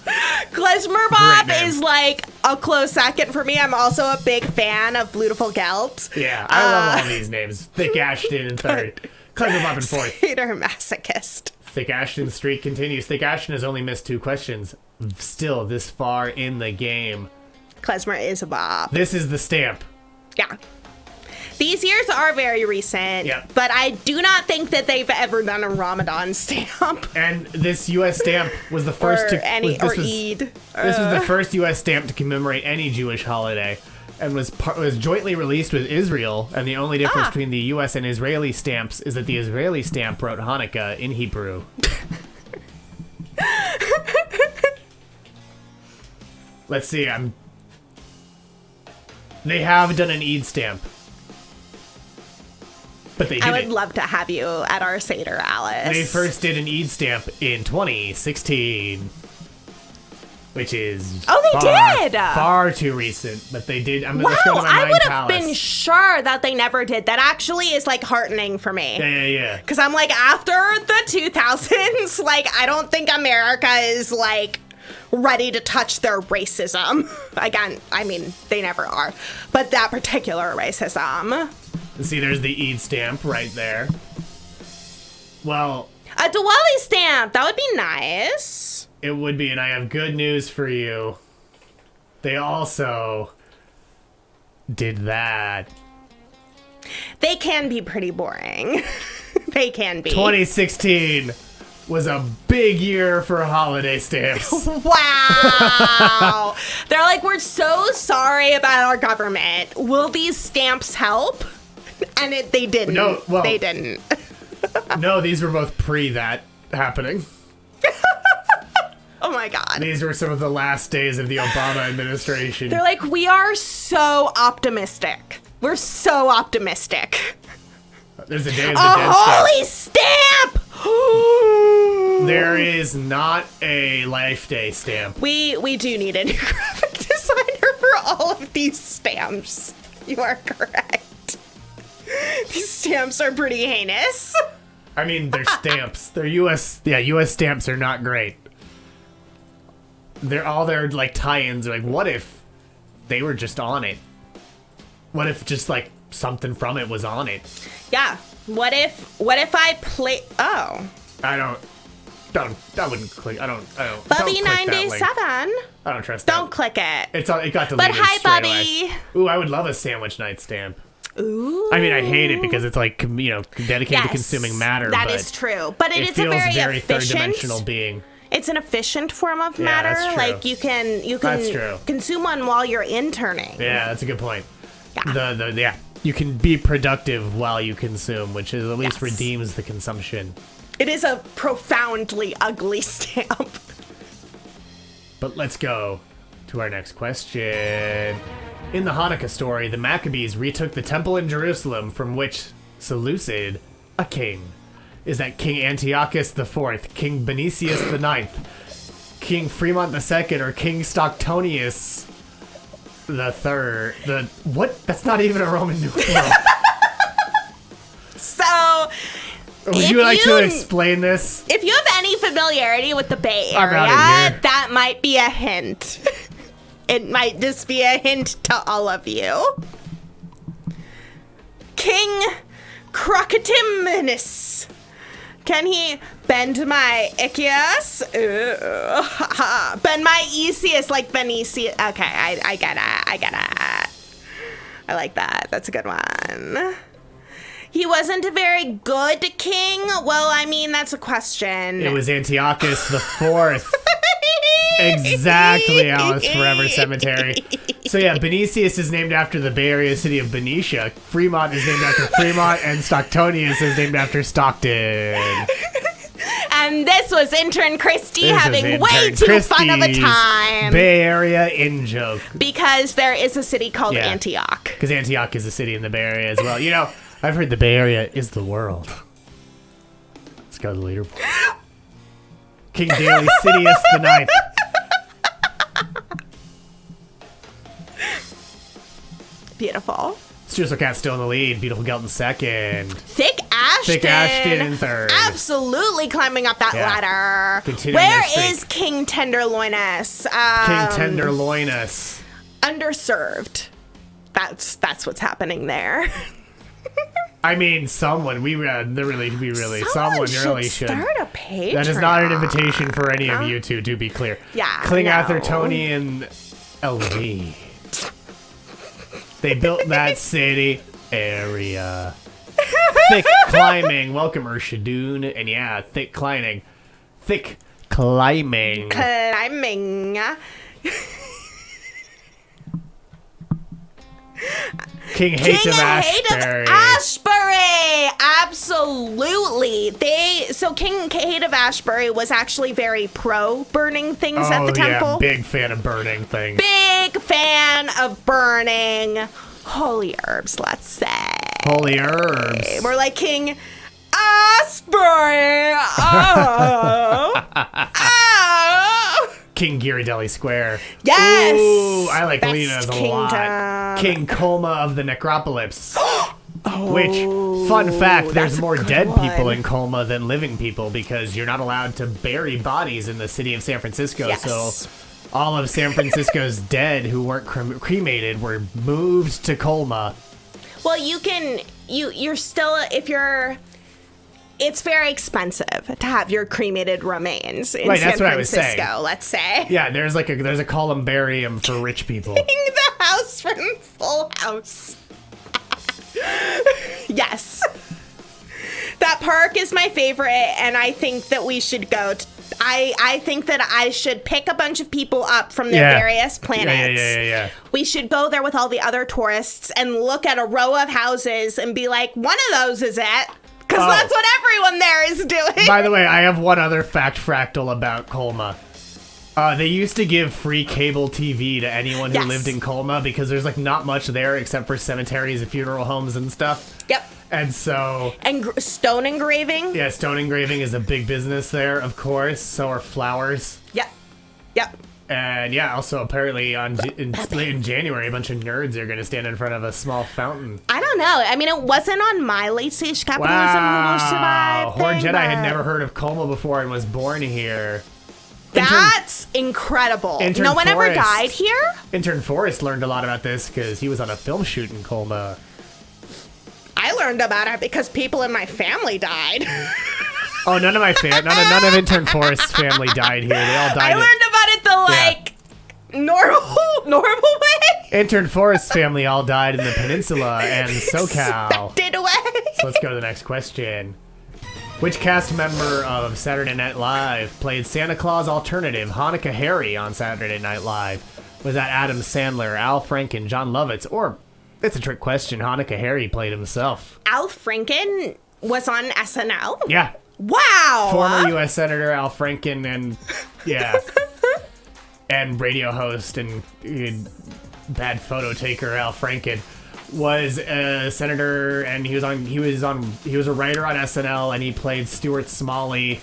Klezmer Bop is like a close second for me. I'm also a big fan of Beautiful Gelt. Yeah, I love all these names. Thick Ashton in third. Klezmer Bop in fourth. Satyr Masochist. Thick Ashton's streak continues. Thick Ashton has only missed 2 questions. Still this far in the game. Klezmer is a bop. This is the stamp. Yeah. These years are very recent, but I do not think that they've ever done a Ramadan stamp. And this U.S. stamp was the first Eid. This was the first U.S. stamp to commemorate any Jewish holiday, and was jointly released with Israel. And the only difference between the U.S. and Israeli stamps is that the Israeli stamp wrote Hanukkah in Hebrew. Let's see. They have done an Eid stamp. But they did I would it. love to have you at our Seder, Alice. They first did an Eid stamp in 2016. Which is far too recent, but they did. Wow, I would have been sure that they never did. That actually is like heartening for me. Yeah. Because I'm like, after the 2000s, like, I don't think America is like ready to touch their racism. Again, I mean, they never are. But that particular racism. See, there's the Eid stamp right there. Well, a Diwali stamp, that would be nice. It would be, and I have good news for you. They also did that. They can be pretty boring. They can be. 2016 was a big year for holiday stamps. Wow. They're like, we're so sorry about our government. Will these stamps help? And they didn't. No, well, they didn't. No, these were both pre that happening. Oh my God. These were some of the last days of the Obama administration. They're like, we are so optimistic. We're so optimistic. There's a day of the a dead holy stamp. stamp! There is not a Life Day stamp. We do need a new graphic designer for all of these stamps. You are correct. These stamps are pretty heinous. I mean, they're stamps. They're U.S. Yeah, U.S. stamps are not great. They're all their like tie-ins. Like, what if they were just on it? What if just like something from it was on it? Yeah. What if I play? Oh. I wouldn't click. I don't. Bubby don't click that 97. link. I don't trust that. Don't click it. It got deleted. But hi, straight Bubby. away. Ooh, I would love a sandwich night stamp. Ooh. I mean, I hate it because it's like, dedicated to consuming matter. That but is true. But it is feels a very third efficient dimensional being. It's an efficient form of Yeah, matter. that's true. Like you can That's true. consume one while you're interning. Yeah, that's a good point. Yeah. You can be productive while you consume, which is at least Yes. redeems the consumption. It is a profoundly ugly stamp. But let's go to our next question. In the Hanukkah story, the Maccabees retook the temple in Jerusalem, from which Seleucid, a king. Is that King Antiochus IV, King Benicius IX, King Fremont II, or King Stocktonius III? What? That's not even a Roman numeral. So, Would you like to explain this? if you have any familiarity with the Bay I'm Area, outta here. that might be a hint. It might just be a hint to all of you. King Crocatiminus. Can he bend my Ichias? Bend my Isius like Benicius. Okay, I get it. I like that. That's a good one. He wasn't a very good king. Well, I mean, that's a question. It was Antiochus IV. Exactly, Alice Forever Cemetery. So yeah, Benicius is named after the Bay Area city of Benicia. Fremont is named after Fremont, and Stocktonius is named after Stockton. And this was Intern Kristie This having is way Intern too fun of a Kristie's time. Bay Area in-joke. Because there is a city called Yeah. Antioch. Because Antioch is a city in the Bay Area as well. You know, I've heard the Bay Area is the world. Let's go to the leaderboard. King Daily Sidious IX. Beautiful. Stuart Cat's still in the lead. Beautiful Gelton second. Thick Ashton. Thick Ashton in third. Absolutely climbing up that Yeah. ladder. Continuing Where their streak. is King Tenderloinus? King Tenderloinus. Underserved. That's what's happening there. I mean, someone. We really Someone really should. start a Patreon. That is not an invitation for any of you two, to be clear. Yeah, Klingather, no. Tony, and LV. They built that city area. Thick climbing. Welcome, Urshadoon. And yeah, thick climbing. Thick climbing. Climbing. King Hate of Ashbury. Ashbury! Absolutely. King Hate of Ashbury was actually very pro burning things at the temple. Yeah, big fan of burning things. Big fan of burning holy herbs, let's say. Holy herbs. We're like King Asbury. King Ghirardelli Square. Yes. Ooh, I like Best Lena's a kingdom. lot. King Colma of the Necropolis. Which, fun fact, there's that's a more good dead one. people in Colma than living people because you're not allowed to bury bodies in the city of San Francisco. Yes. So all of San Francisco's dead who weren't cremated were moved to Colma. Well, you're still, it's very expensive to have your cremated remains in Right, San that's what I was Francisco, saying. let's say. Yeah, there's a columbarium for rich people. The house from Full House. Yes. That park is my favorite, and I think that we should go. I think that I should pick a bunch of people up from their various planets. Yeah. We should go there with all the other tourists and look at a row of houses and be like, one of those is it. Because that's what everyone there is doing. By the way, I have one other fact fractal about Colma. They used to give free cable TV to anyone who lived in Colma because there's not much there except for cemeteries and funeral homes and stuff. Yep. And so... And stone engraving? Yeah, stone engraving is a big business there, of course. So are flowers. Yep. And yeah, also apparently late in January, a bunch of nerds are going to stand in front of a small fountain. I don't know. I mean, it wasn't on my late stage capitalism who will survive Horn thing, Jedi had but never heard of Colma before and was born here. That's incredible. Intern No one ever Forrest. died here? Intern Forrest learned a lot about this because he was on a film shoot in Colma. I learned about it because people in my family died. Oh, none of Intern Forrest's family died here. They all died. I learned about it the normal way. Intern Forrest's family all died in the peninsula and SoCal. Expected away. So let's go to the next question. Which cast member of Saturday Night Live played Santa Claus alternative Hanukkah Harry on Saturday Night Live? Was that Adam Sandler, Al Franken, John Lovitz, or, it's a trick question, Hanukkah Harry played himself? Al Franken was on SNL? Yeah. Wow. Former U.S. Senator Al Franken and, and radio host and bad photo taker Al Franken was a senator, and he was a writer on SNL, and he played Stuart Smalley.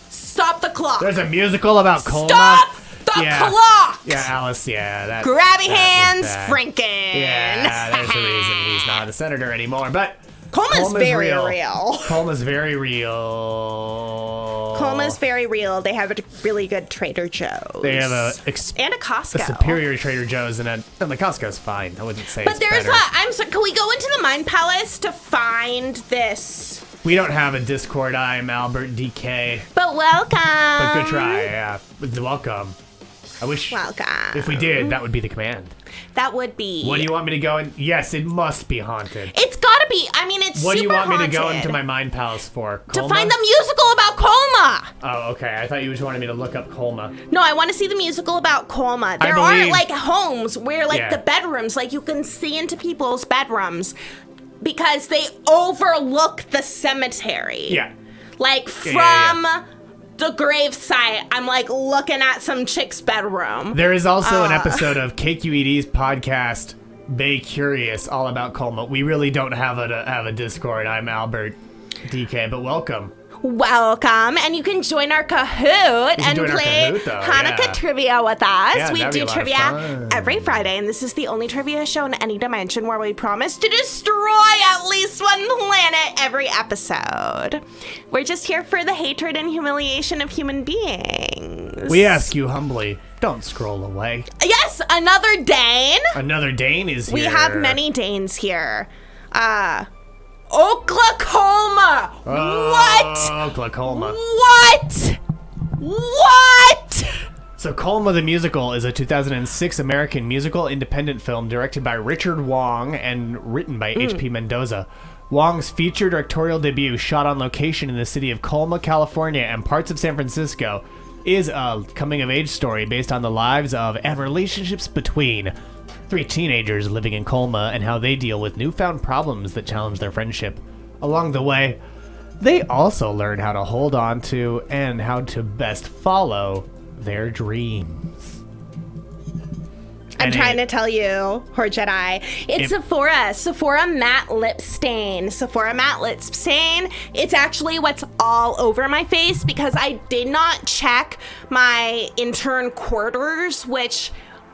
Stop the clock. There's a musical about Colma. Stop the clock. Yeah, Alice. Yeah, that. Grabby that hands, was bad. Franken. Yeah, there's the reason he's not a senator anymore. But Colma's very real. Colma's very real. Colma's very real. They have a really good Trader Joe's. They have and a Costco. a superior Trader Joe's, and the Costco's fine. I wouldn't say. But it's there's better. I'm sorry. Can we go into the Mind Palace to find this? We don't have a Discord. I'm Albert DK. But welcome. But good try. Yeah, welcome. I wish. Welcome. If we did, that would be the command. That would be. What do you want me to go in? Yes, it must be haunted. It's gotta be. I mean, it's What do you super want me to go haunted. into my mind palace for? To Colma? find the musical about Colma. Oh, okay. I thought you just wanted me to look up Colma. No, I want to see the musical about Colma. There believe- are like homes where like Yeah. the bedrooms, like you can see into people's bedrooms because they overlook the cemetery. Yeah. Like from the grave site, I'm like looking at some chick's bedroom. There is also an episode of KQED's podcast, Bay Curious, all about Colma. We really don't have a Discord. I'm Albert DK, but welcome. Welcome, and you can join our Kahoot and join our play Kahoot, though, Hanukkah yeah. trivia with us. Yeah, We that'd be do a lot of trivia fun. every Friday, and this is the only trivia show in any dimension where we promise to destroy at least one planet every episode. We're just here for the hatred and humiliation of human beings. We ask you humbly, don't scroll away. Yes, another Dane. Another Dane is here. We have many Danes here. Oklahoma. What? Oklahoma. What? So Colma the Musical is a 2006 American musical independent film directed by Richard Wong and written by H.P. Mendoza. Wong's feature directorial debut, shot on location in the city of Colma, California, and parts of San Francisco, is a coming-of-age story based on the lives of and relationships between three teenagers living in Colma and how they deal with newfound problems that challenge their friendship. Along the way, they also learn how to hold on to and how to best follow their dreams. I'm trying to tell you, Horde Jedi. It's Sephora matte lip stain. Sephora matte lip stain. It's actually what's all over my face because I did not check my intern quarters, which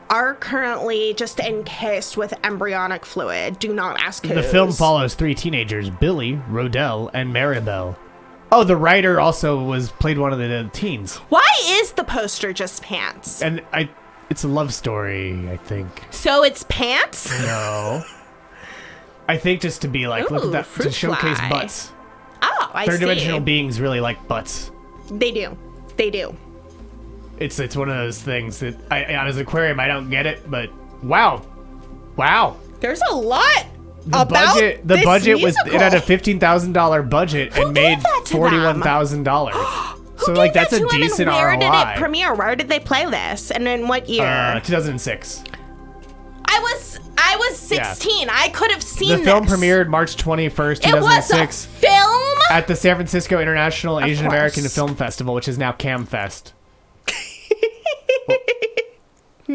are currently just encased with embryonic fluid. Do not ask who. The film follows 3 teenagers, Billy, Rodell, and Maribel. Oh, the writer also played one of the teens. Why is the poster just pants? And it's a love story, I think. So it's pants? No. I think just to be like, look at that, to showcase butts. Oh, I see. Third-dimensional beings really like butts. They do. They do. It's one of those things that, as an aquarium, I don't get it, but wow. Wow. There's a lot The budget musical. was, it had a $15,000 budget and made $41,000. So like that's a decent ROI. Where did it premiere? Where did they play this? And in what year? 2006. I was 16. Yeah. I could have seen this. The film premiered March 21st, 2006. It was a film? At the San Francisco International Asian American Film Festival, which is now CamFest.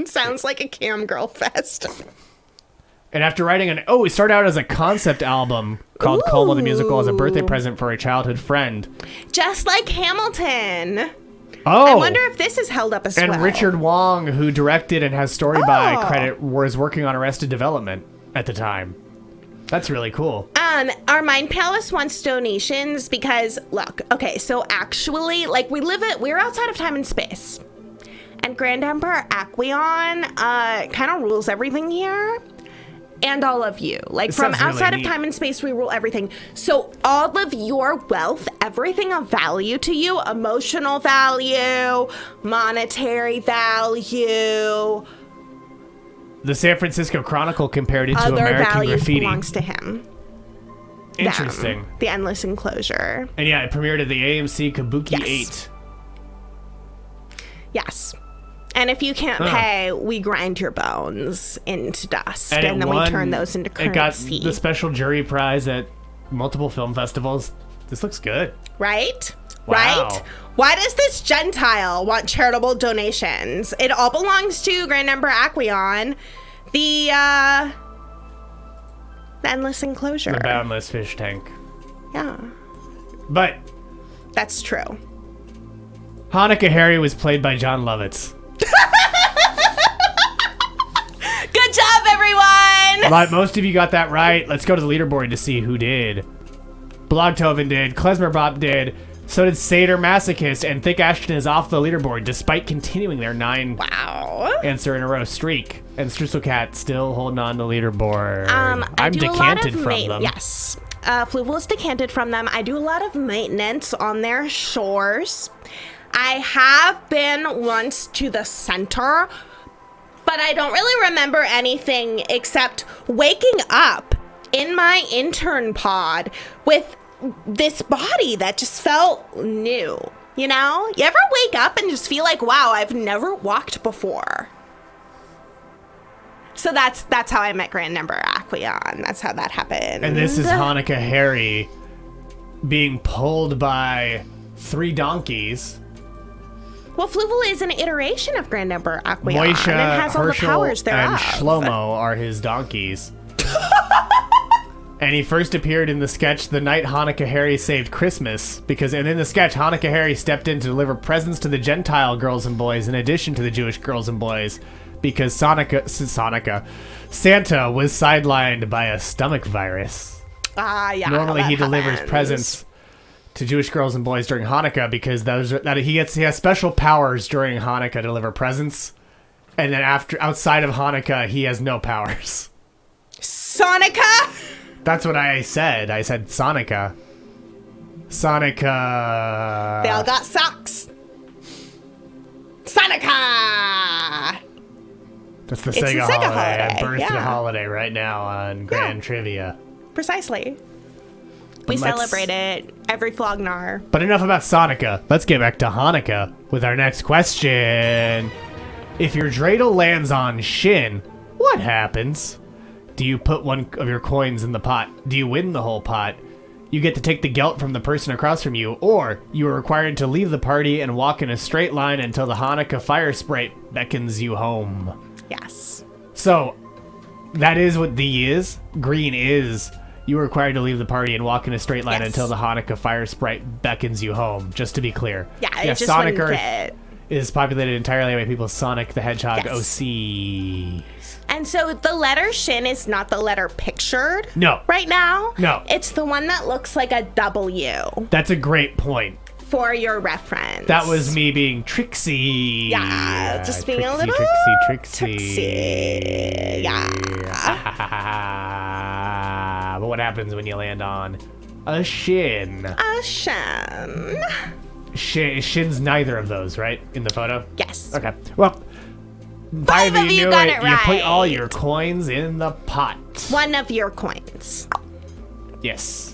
Sounds like a cam girl fest. And after writing it started out as a concept album called Como the Musical as a birthday present for a childhood friend. Just like Hamilton. Oh. I wonder if this is held up as well. And Richard Wong, who directed and has story by credit, was working on Arrested Development at the time. That's really cool. Our Mind Palace wants donations because, look, okay, so actually, like, we're outside of time and space. And Grand Emperor Aquarium kind of rules everything here. And all of you. Like, from outside of time and space, we rule everything. So all of your wealth, everything of value to you, emotional value, monetary value. The San Francisco Chronicle compared it to Other American values Graffiti. belongs to him. Interesting. The Endless Enclosure. And yeah, it premiered at the AMC Kabuki 8. Yes. And if you can't pay, we grind your bones into dust. And then we turn those into currency. It got the special jury prize at multiple film festivals. This looks good. Right? Wow. Right? Why does this Gentile want charitable donations? It all belongs to Grand Emperor Aquarium, the Endless Enclosure. The boundless fish tank. Yeah. But that's true. Hanukkah Harry was played by John Lovitz. Good job, everyone! But most of you got that right. Let's go to the leaderboard to see who did. Blogtoven did. Klezmer Bop did. So did Seder Masochist. And Thick Ashton is off the leaderboard despite continuing their 9 answer in a row streak. And Strusselcat still holding on to the leaderboard. I'm decanted from them. Yes. Fluval is decanted from them. I do a lot of maintenance on their shores. I have been once to the center, but I don't really remember anything except waking up in my intern pod with this body that just felt new. You know? You ever wake up and just feel like, wow, I've never walked before? So that's how I met Grand Emperor Aquarium. That's how that happened. And this is Hanukkah Harry being pulled by 3 donkeys. Well, Fluval is an iteration of Grand Emperor Aquarium Moisha, and has Herschel, all the powers thereof. and Shlomo are his donkeys. And he first appeared in the sketch The Night Hanukkah Harry Saved Christmas, and in the sketch, Hanukkah Harry stepped in to deliver presents to the Gentile girls and boys in addition to the Jewish girls and boys, because Santa was sidelined by a stomach virus. Yeah. Normally he delivers presents to Jewish girls and boys during Hanukkah because he has special powers during Hanukkah to deliver presents, and then outside of Hanukkah he has no powers. Sonica? That's what I said. I said Sonica. Sonica. They all got socks. Sonica. That's the Sega holiday. I birthed the holiday right now on Grand Trivia. Precisely. We celebrate it every Flognar. But enough about Sonica. Let's get back to Hanukkah with our next question. If your dreidel lands on Shin, what happens? Do you put one of your coins in the pot? Do you win the whole pot? You get to take the gelt from the person across from you, or you are required to leave the party and walk in a straight line until the Hanukkah fire sprite beckons you home. Yes. So, that is what D is. Green is you are required to leave the party and walk in a straight line until the Hanukkah fire sprite beckons you home, just to be clear. Yeah, it just Sonic wouldn't Earth fit. is populated entirely by people Sonic the Hedgehog OC. And so the letter Shin is not the letter pictured right now. No. It's the one that looks like a W. That's a great point. For your reference. That was me being tricksy. Yeah, just being a little tricksy. Yeah. But what happens when you land on a Shin? A Shin. Shin's neither of those, right? In the photo? Yes. Okay. Well, five of you got it right. You put all your coins in the pot. One of your coins. Yes.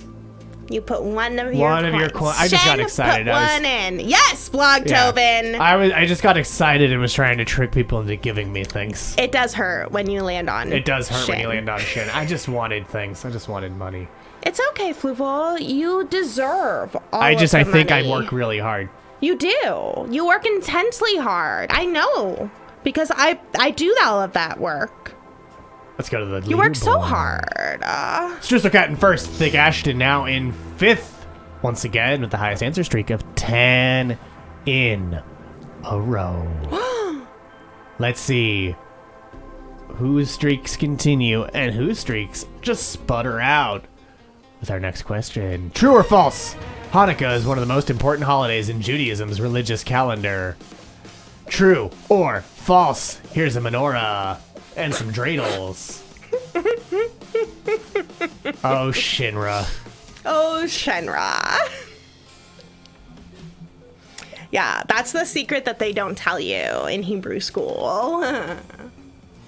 You put one of your coins. I just got excited. Put one in. Yes, Blogtoven. Yeah. I just got excited and was trying to trick people into giving me things. It does hurt when you land on It does hurt Shin. when you land on Shin. I just wanted things. I just wanted money. It's okay, Fluval. You deserve all I of the think money. I work really hard. You do. You work intensely hard. I know. Because I do all of that work. Let's go to the You work so leaderboard. hard. Streusel Cat in first. Thick Ashton now in fifth. Once again with the highest answer streak of 10 in a row. Let's see whose streaks continue and whose streaks just sputter out with our next question. True or false? Hanukkah is one of the most important holidays in Judaism's religious calendar. True or false? Here's a menorah and some dreidels. Oh, Shinra. Oh, Shinra. Yeah, that's the secret that they don't tell you in Hebrew school.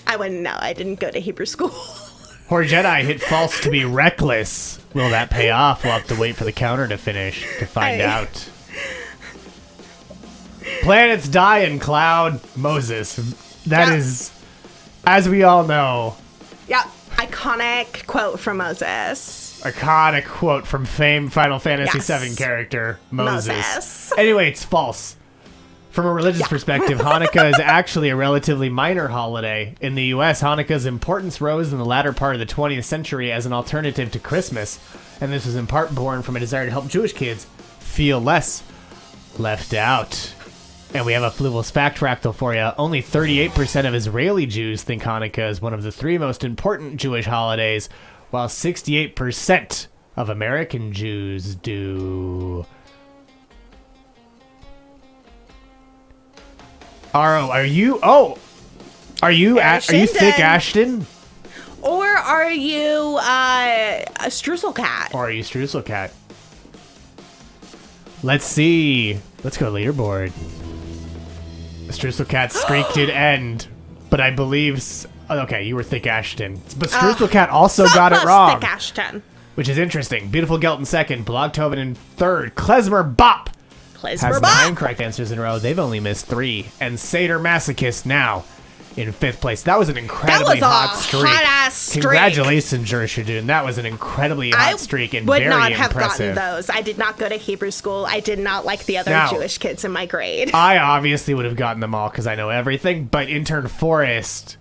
I wouldn't know. I didn't go to Hebrew school. Poor Jedi hit false to be reckless. Will that pay off? We'll have to wait for the counter to finish to find out. Planets die in cloud. Moses. That is, as we all know. Yep. Iconic quote from Moses. Iconic quote from famed Final Fantasy VII character, Moses. Anyway, it's false. From a religious perspective, Hanukkah is actually a relatively minor holiday. In the U.S., Hanukkah's importance rose in the latter part of the 20th century as an alternative to Christmas, and this was in part born from a desire to help Jewish kids feel less left out. And we have a Fluval's fact fractal for you. Only 38% of Israeli Jews think Hanukkah is one of the three most important Jewish holidays, while 68% of American Jews do. Are you Thick Ashton? Or are you a Streusel Cat? Or are you Streusel Cat? Let's see. Let's go leaderboard. Streusel Cat's streak did end, but I believe... Okay, you were Thick Ashton. But Streusel Cat also got it wrong. Thick Ashton. Which is interesting. Beautiful Gelt in second. Blogtoven in third. Klezmer Bop has 9 correct answers in a row. They've only missed 3. And Seder Masochist now in 5th place. That was an incredibly hot streak. Hot-ass streak. Congratulations, Jershadun. That was an incredibly hot streak and very impressive. I would not have gotten those. I did not go to Hebrew school. I did not like the other Jewish kids in my grade. I obviously would have gotten them all because I know everything, but Intern Forest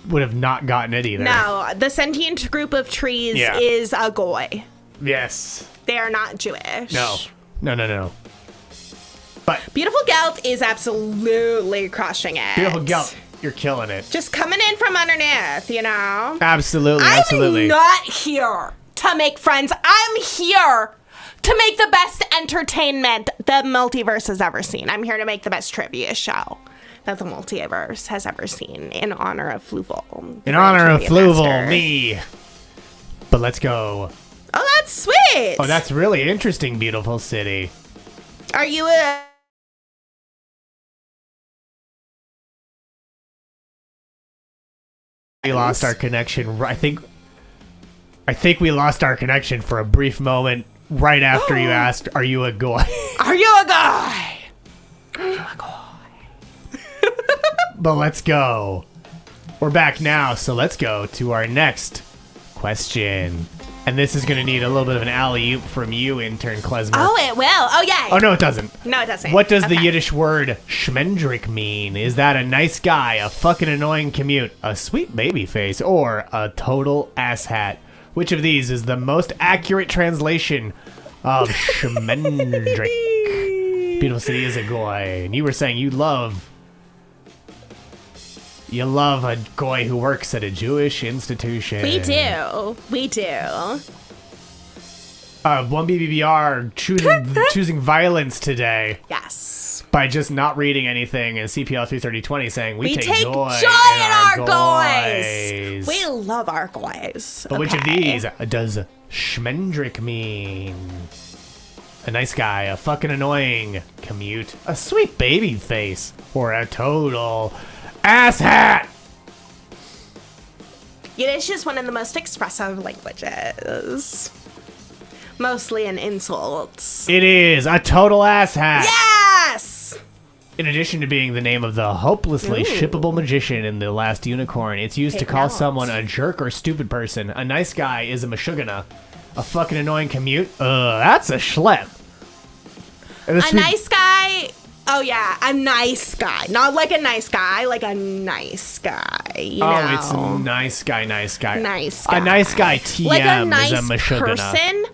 would have not gotten it either. No, the sentient group of trees is a goy. Yes. They are not Jewish. No. But Beautiful Gelt is absolutely crushing it. Beautiful Gelt, you're killing it. Just coming in from underneath, you know? Absolutely. I'm not here to make friends. I'm here to make the best entertainment the multiverse has ever seen. I'm here to make the best trivia show that the multiverse has ever seen in honor of Fluval. In honor of Fluval, me. But let's go. Oh, that's sweet. Oh, that's really interesting, beautiful city. Are you a... We lost our connection. I think we lost our connection for a brief moment right after you asked, "Are you a guy?" Are you a guy? Are you a guy? But let's go. We're back now, so let's go to our next question. And this is going to need a little bit of an alley-oop from you, Intern Klezmer. Oh, it will. Oh, yeah. Oh, no, it doesn't. No, it doesn't. What does the Yiddish word schmendrick mean? Is that a nice guy, a fucking annoying commute, a sweet baby face, or a total asshat? Which of these is the most accurate translation of schmendrick? Beautiful city is a goy. And you were saying you love a goy who works at a Jewish institution. We do. We do. 1BBBR choosing violence today. Yes. By just not reading anything, and CPL 33020 saying we take joy in our goys. We love our goys. But which of these does schmendrick mean? A nice guy, a fucking annoying commute, a sweet baby face, or a total asshat? Yiddish is one of the most expressive languages. Mostly in insults. It is a total asshat. Yes! In addition to being the name of the hopelessly shippable magician in The Last Unicorn, it's used to call someone a jerk or stupid person. A nice guy is a mashugana. A fucking annoying commute? That's a schlep. A nice guy... Oh, yeah, a nice guy. Not like a nice guy, like a nice guy, you know? It's a nice guy. Nice guy. A nice guy TM like a nice is a mashugana. person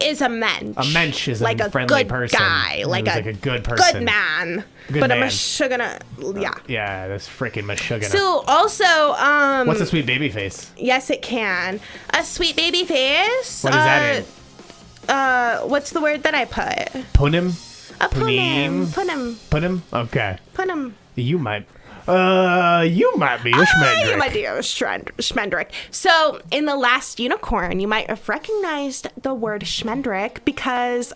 is a mensch. A mensch is like a friendly person. Guy, like a good person. Good man. Good but man. a mashugana, yeah. Yeah, that's freaking mashugana. So, also, what's a sweet baby face? Yes, it can. A sweet baby face. What is that in? What's the word that I put? Punim? A punim. Punim? Okay. Punim. You might be a schmendrick. You might be a schmendrick. So, in The Last Unicorn, you might have recognized the word schmendrick because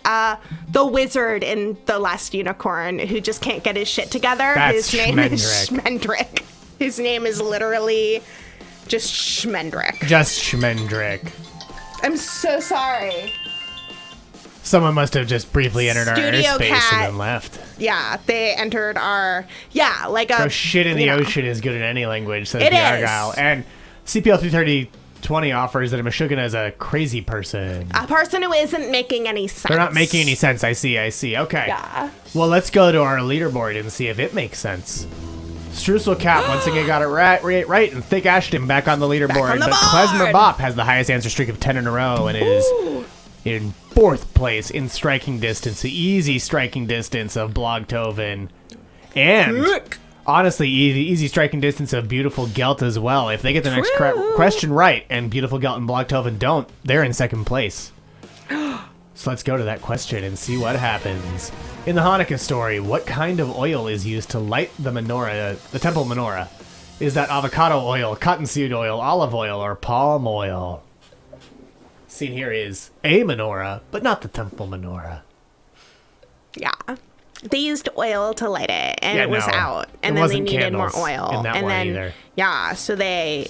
the wizard in The Last Unicorn who just can't get his shit together, his name is Schmendrick. His name is literally just Schmendrick. Just Schmendrick. I'm so sorry. Someone must have just briefly entered our Studio airspace cat. and then left. Yeah, they entered our... Yeah, like a... Go shit in the ocean is good in any language, says It the is. Argyle. And CPL 33020 offers that a mashugana is a crazy person. A person who isn't making any sense. They're not making any sense. I see. Okay. Yeah. Well, let's go to our leaderboard and see if it makes sense. Streusel Cap once again got it right, and Thick Ashton back on the leaderboard. on the but board. Klezmer Bop has the highest answer streak of 10 in a row and is in 4th place in striking distance, the easy striking distance of Blogtoven. And honestly, easy striking distance of Beautiful Gelt as well. If they get the next question right and Beautiful Gelt and Blogtoven don't, they're in 2nd place. So let's go to that question and see what happens. In the Hanukkah story, what kind of oil is used to light the menorah, the temple menorah? Is that avocado oil, cottonseed oil, olive oil, or palm oil? Seen here is a menorah, but not the temple menorah. Yeah. They used oil to light it, and Yeah, it was no. out. It And then they wasn't needed more candles oil. in that and one then, either. Yeah, so they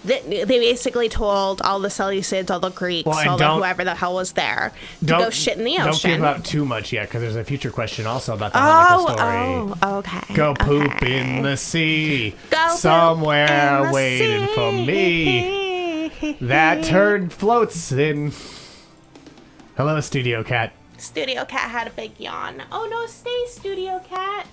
basically told all the Seleucids, all the Greeks, Well, and all the don't- whoever the hell was there to go shit in the Don't ocean. give out too much yet, because there's a future question also about the Hanukkah story. Oh, okay. Go poop okay. in the sea, Go poop somewhere in the waiting for me. That turd floats in. Hello, Studio Cat. Studio Cat had a big yawn. Oh no, stay, Studio Cat.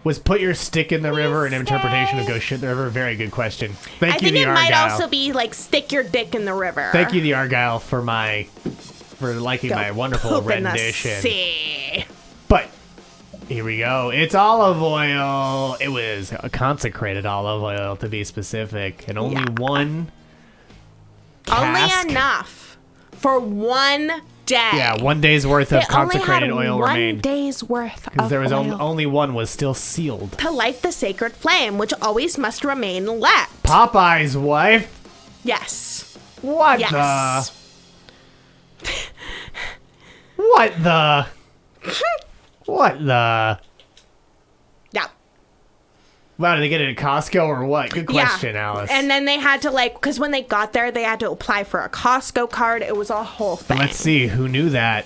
Was put your stick in the river an interpretation of go shit in the river? Very good question. Thank I you, think the it Argyle. might also be like stick your dick in the river. Thank you, the Argyle, for liking Go my wonderful poop in the rendition. sea. But here we go. It's olive oil. It was a consecrated olive oil, to be specific, and only one cask. Only enough for one day. Yeah, 1 day's worth of consecrated oil one remained. day's worth Because of there was oil only one was still sealed. to light the sacred flame, which always must remain lit. Popeye's wife? Yes. What Yes. the? What the? What the? Yeah. Wow, did they get it at Costco or what? Good question, Alice. And then they had to because when they got there, they had to apply for a Costco card. It was a whole thing. Let's see who knew that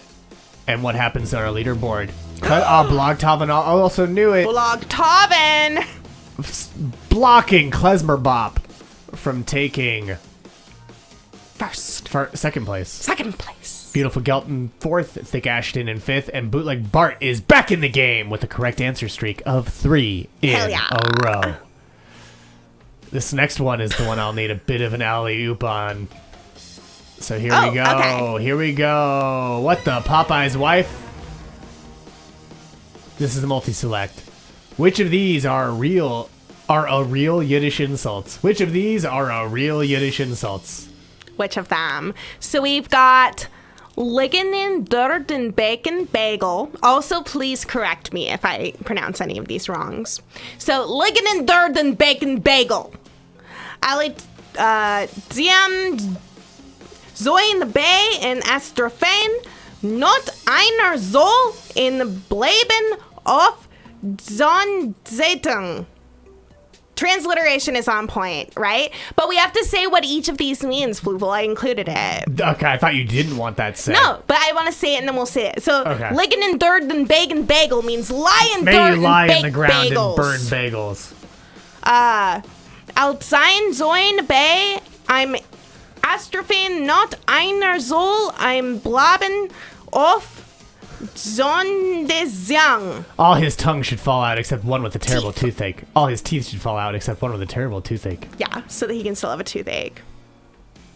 and what happens on our leaderboard. Blogtoven also knew it. Blogtoven. Blocking Klezmer Bop from taking Second place. Second place. Beautiful Gelton 4th, Thick Ashton in 5th, and Bootleg Bart is back in the game with a correct answer streak of 3 in a row. This next one is the one I'll need a bit of an alley-oop on. So here we go. Okay. Here we go. What the Popeye's wife? This is the multi-select. Which of these are a real Yiddish insults? Which of these are a real Yiddish insults? Which of them? So we've got liggin' in dirt and bacon bagel. Also, please correct me if I pronounce any of these wrongs. So liggin' in dirt and bacon bagel. Diam Zoin Bay in Astrofane. Not einer soll in Bleiben auf Zonzettung. Transliteration is on point, right? But we have to say what each of these means, Fluval. I included it. Okay, I thought you didn't want that said. No, but I want to say it and then we'll say it. So, liggin' in dirt and bacon bagel means lie in dirt and bake bagels. May you lie in the ground and burn bagels. Outside Zoin Bay, I'm Astrophane, not einer soll, I'm blaben auf Zondezyang. All his tongue should fall out except one with a terrible toothache. All his teeth should fall out except one with a terrible toothache. Yeah, so that he can still have a toothache.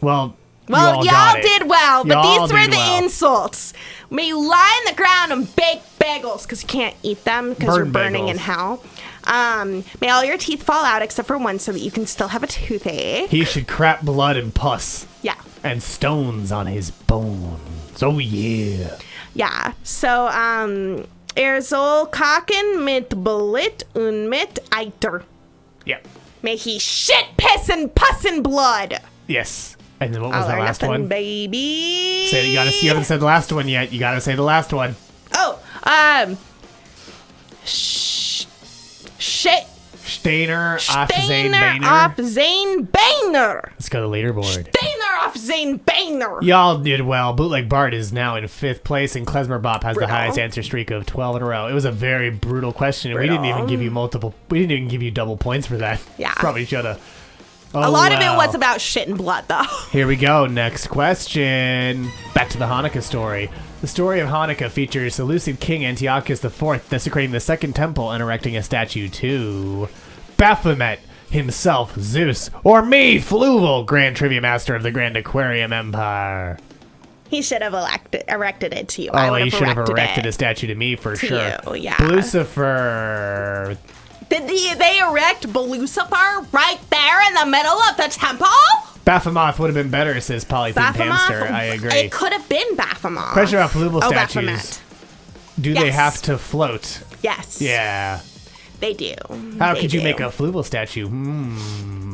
Well, y'all did well, but these were the insults. May you lie in the ground and bake bagels, because you can't eat them because you're burning in hell. May all your teeth fall out except for one so that you can still have a toothache. He should crap blood and pus. Yeah. And stones on his bones. Oh, yeah. Yeah, so, soll kaken mit Blit und mit Eiter. Yep. May he shit, piss, and pus and blood. Yes. And then what was the last one? Baby. Say you haven't said the last one yet. You gotta say the last one. Oh, shit. Steiner auf Zane Boehner. Off Zane Boehner. Let's go to the leaderboard. Steiner off Zane Boehner. Y'all did well. Bootleg Bart is now in 5th place, and Klezmer Bop has the highest answer streak of 12 in a row. It was a very brutal question, and we didn't even give you double points for that. Yeah. Probably should have. A lot of it was about shit and blood, though. Here we go. Next question. Back to the Hanukkah story. The story of Hanukkah features Seleucid king Antiochus IV desecrating the second temple and erecting a statue to Baphomet himself, Zeus, or me, Fluval, Grand Trivia Master of the Grand Aquarium Empire. He should have erected it to you. Oh, he should have erected a statue to me for sure. You, yeah. Lucifer. Did they erect Lucifer right there in the middle of the temple? Baphomet would have been better, says Polythene Hamster. I agree. It could have been Baphomet. Question about Fluval statues. Baphomet. Do they have to float? Yes. Yeah. They do. How could you make a Fluval statue?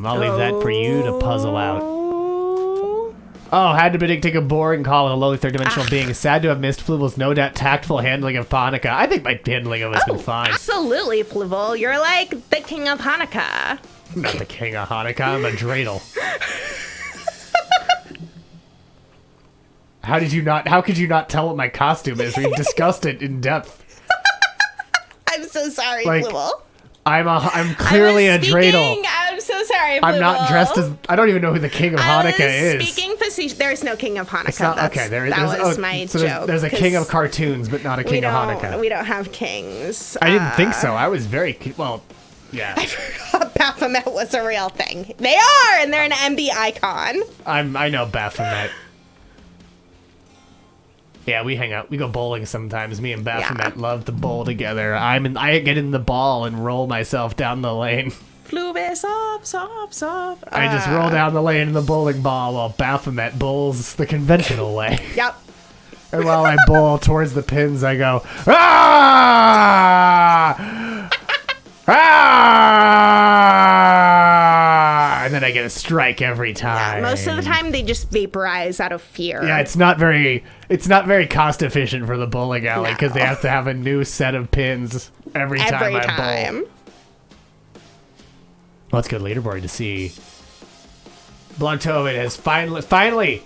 I'll leave that for you to puzzle out. Oh, had to take a boring call with a lowly third-dimensional being. Sad to have missed Fluval's no doubt tactful handling of Hanukkah. I think my handling of it has been fine. Absolutely, Fluval. You're like the king of Hanukkah. I'm not the king of Hanukkah. I'm a dreidel. How could you not tell what my costume is? We discussed it in depth. I'm so sorry, Fluval. I'm clearly a dreidel. I'm so sorry, Fluval. I'm not dressed as. I don't even know who the king of Hanukkah is. Speaking facetious, there's no king of Hanukkah. That was my joke. There's a king of cartoons, but not a king of Hanukkah. We don't have kings. I didn't think so. I was very well. Yeah. I forgot Baphomet was a real thing. They are, and they're an MB icon. I know Baphomet. Yeah, we hang out. We go bowling sometimes. Me and Baphomet love to bowl together. I get in the ball and roll myself down the lane. Fluve, soft. I just roll down the lane in the bowling ball while Baphomet bowls the conventional way. Yep. And while I bowl towards the pins, I go, ah! Ah! And then I get a strike every time. Yeah, most of the time they just vaporize out of fear. Yeah, it's not very cost efficient for the bowling alley because they have to have a new set of pins every time I bowl. Let's go to leaderboard to see. Bluntovid has finally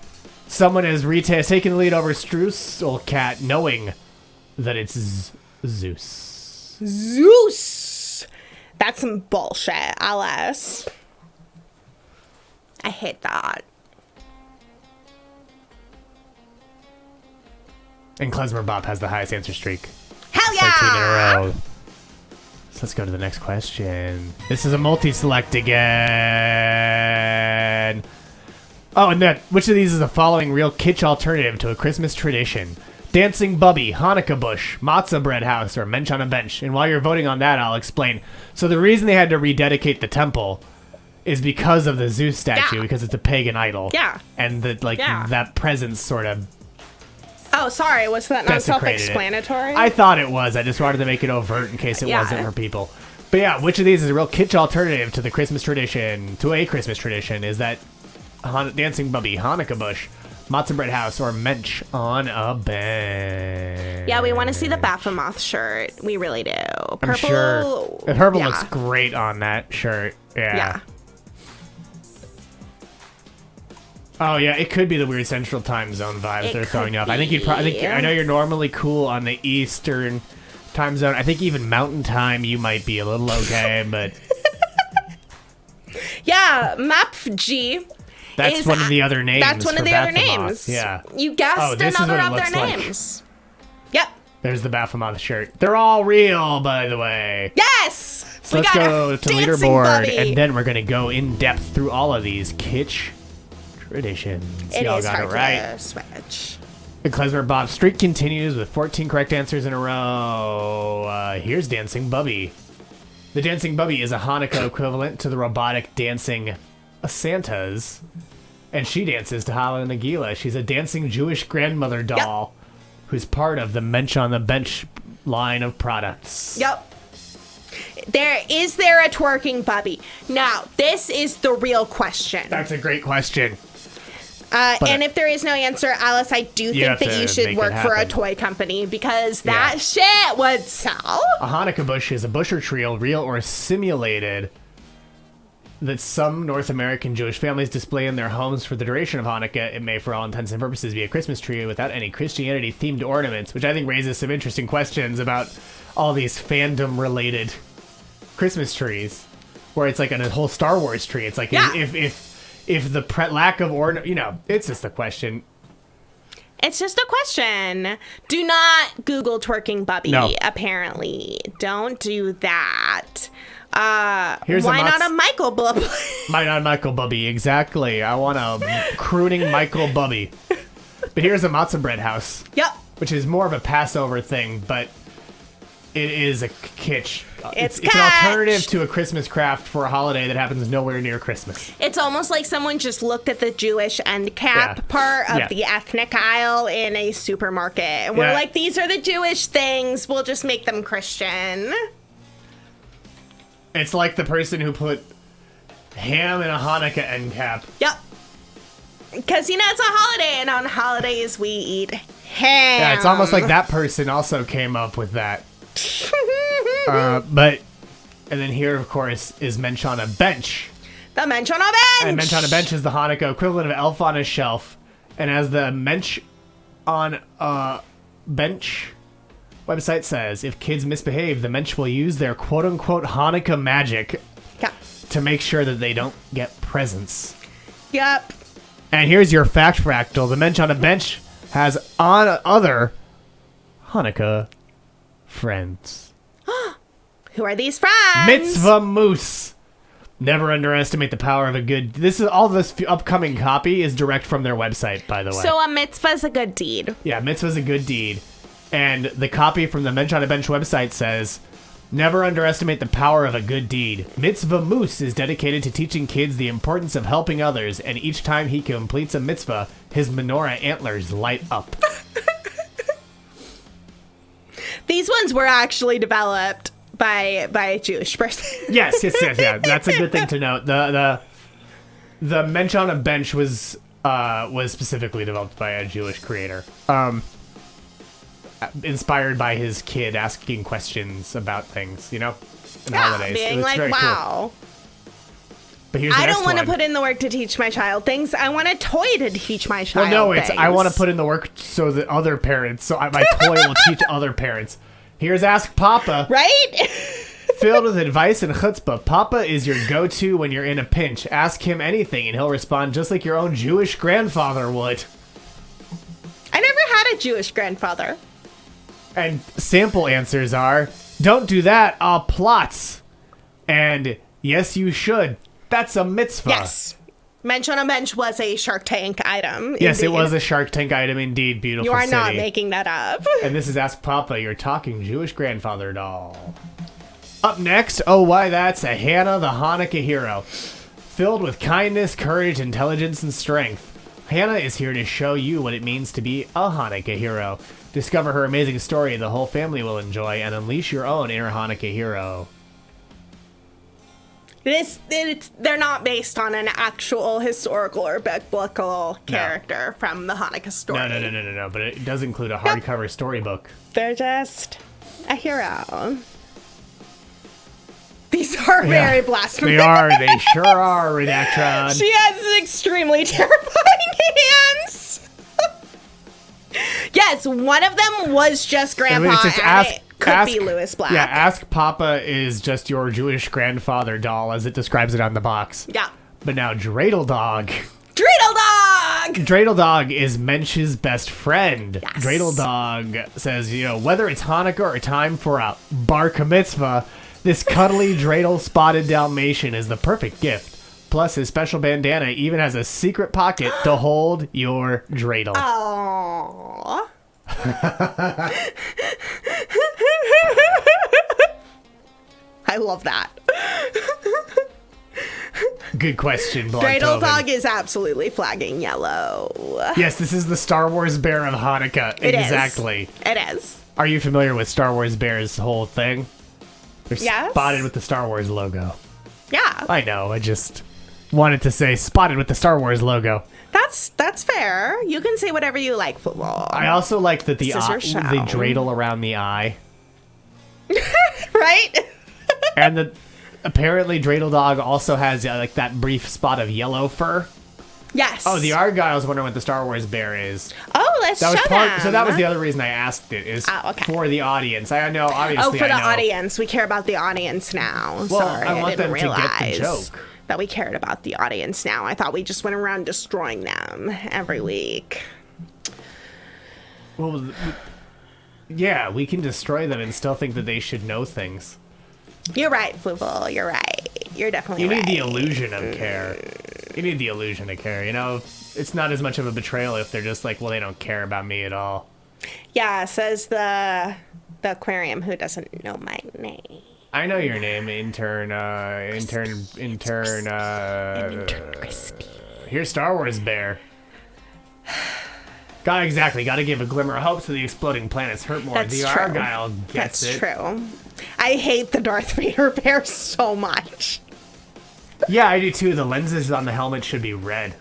someone has taken the lead over Strussel Cat, knowing that it's Zeus. That's some bullshit, Alice. I hate that. And Klezmer Bob has the highest answer streak. Hell 13 in a yeah! row. So let's go to the next question. This is a multi-select again. Oh, and then, which of these is the following real kitsch alternative to a Christmas tradition? Dancing Bubby, Hanukkah bush, matzah bread house, or mensch on a bench? And while you're voting on that, I'll explain. So the reason they had to rededicate the temple is because of the Zeus statue, because it's a pagan idol. Yeah. And that presence sort of Oh, sorry. Was that not desecrated self-explanatory? I thought it was. I just wanted to make it overt in case it wasn't for people. But yeah, which of these is a real kitsch alternative to the Christmas tradition, to a Christmas tradition? Is that Dancing Bubby, Hanukkah bush, matzah bread house, or mensch on a bench? Yeah, we want to see the Baphomet shirt. We really do. Purple, I'm sure. The purple looks great on that shirt. Yeah. Oh yeah, it could be the weird Central Time Zone vibes they're throwing up. I think you'd probably. I know you're normally cool on the Eastern Time Zone. I think even Mountain Time you might be a little okay, but yeah, MapG. That's one of the other names. That's one of the other names. Yeah. You guessed another of their names. Yep. There's the Baphomet shirt. They're all real, by the way. Yes! So let's go to leaderboard, and then we're going to go in depth through all of these kitsch traditions. Y'all got it right. Switch. The Klezmer Bob streak continues with 14 correct answers in a row. Here's Dancing Bubby. The Dancing Bubby is a Hanukkah equivalent to the robotic dancing Santas, and she dances to Hala Nagila. She's a dancing Jewish grandmother doll who's part of the Mensch on the Bench line of products. Yep. Is there a twerking Bubby? Now, this is the real question. That's a great question. And if there is no answer, Alice, I do think that you should work for a toy company because that shit would sell. A Hanukkah bush is a bush or tree, real or simulated, that some North American Jewish families display in their homes for the duration of Hanukkah. It may, for all intents and purposes, be a Christmas tree without any Christianity-themed ornaments, which I think raises some interesting questions about all these fandom-related Christmas trees, where it's like a whole Star Wars tree. It's like if the lack of ornament, it's just a question. It's just a question. Do not Google twerking Bubby. No. Apparently, don't do that. Why not a Michael Bubby? Why not Michael Bubby? Exactly. I want a crooning Michael Bubby. But here's a matzah bread house. Yep. Which is more of a Passover thing, but it is a kitsch. It's an alternative to a Christmas craft for a holiday that happens nowhere near Christmas. It's almost like someone just looked at the Jewish end cap part of the ethnic aisle in a supermarket. And we're like, these are the Jewish things. We'll just make them Christian. It's like the person who put ham in a Hanukkah end cap. Yep. Because, it's a holiday, and on holidays we eat ham. Yeah, it's almost like that person also came up with that. And then here, of course, is Mensch on a Bench. The Mensch on a Bench! And Mensch on a Bench is the Hanukkah equivalent of Elf on a Shelf. And as the Mensch on a Bench website says, if kids misbehave, the Mensch will use their quote-unquote Hanukkah magic to make sure that they don't get presents. Yep. And here's your fact fractal. The Mensch on a Bench has other Hanukkah friends. Who are these friends? Mitzvah Moose. Never underestimate the power of a good... This upcoming copy is direct from their website, by the way. So a mitzvah's a good deed. Yeah, mitzvah's a good deed. And the copy from the Mensch on a Bench website says, never underestimate the power of a good deed. Mitzvah Moose is dedicated to teaching kids the importance of helping others, and each time he completes a mitzvah, his menorah antlers light up. These ones were actually developed by a Jewish person. Yes, yeah. That's a good thing to note. The Mensch on a Bench was specifically developed by a Jewish creator. Inspired by his kid asking questions about things, in holidays. Being like, wow. Cool. But here's the I next don't want to one. put in the work to teach my child things. I want a toy to teach my child things. I want to put in the work so that other parents, my toy will teach other parents. Here's Ask Papa. Right? Filled with advice and chutzpah, Papa is your go-to when you're in a pinch. Ask him anything and he'll respond just like your own Jewish grandfather would. I never had a Jewish grandfather. And sample answers are, don't do that, plots. And yes, you should. That's a mitzvah. Yes. Mensch on a Bench was a Shark Tank item. Yes, indeed. it was a Shark Tank item indeed, beautiful You are city. not making that up. And this is Ask Papa, your talking Jewish grandfather doll. Up next, oh why that's a Hannah the Hanukkah hero. Filled with kindness, courage, intelligence, and strength. Hannah is here to show you what it means to be a Hanukkah hero. Discover her amazing story the whole family will enjoy and unleash your own inner Hanukkah hero. They're not based on an actual historical or biblical character from the Hanukkah story. No, but it does include a hardcover storybook. They're just a hero. These are very blasphemous. They sure are, Redactron. She has extremely terrifying hands. Yes, one of them was just Grandpa, it could be Louis Black. Yeah, Ask Papa is just your Jewish grandfather doll, as it describes it on the box. Yeah. But now Dreidel Dog. Dreidel Dog! Dreidel Dog is Mensch's best friend. Yes. Dreidel Dog says, whether it's Hanukkah or time for a bar mitzvah, this cuddly Dreidel spotted Dalmatian is the perfect gift. Plus, his special bandana even has a secret pocket to hold your Dreidel. Aww. I love that. Good question, Dreidel Dog is absolutely flagging yellow. Yes, this is the Star Wars bear of Hanukkah. Exactly. It is. Are you familiar with Star Wars bear's whole thing? They're spotted with the Star Wars logo. Yeah. I know, I just wanted to say spotted with the Star Wars logo. That's fair. You can say whatever you like, football. I also like that the show. dreidel around the eye. Right? And apparently Dreidel Dog also has like that brief spot of yellow fur. Yes. Oh, the Argyle's wondering what the Star Wars bear is. Oh, let's show them. So that was the other reason I asked it, is for the audience. I know, obviously. Oh, for the audience. We care about the audience now. Well, Sorry, I want didn't them to get the realize joke. that we cared about the audience now. I thought we just went around destroying them every week. Well, yeah, we can destroy them and still think that they should know things. You're right, Fluval. You're right. You're definitely right. You need the illusion of care. You need the illusion of care. It's not as much of a betrayal if they're just like, well, they don't care about me at all. Yeah, says the aquarium who doesn't know my name. I know your name, Intern Kristie. Here's Star Wars Bear. Gotta give a glimmer of hope so the exploding planets hurt more. That's the true. Argyle gets That's it. true. I hate the Darth Vader bear so much. Yeah, I do too. The lenses on the helmet should be red.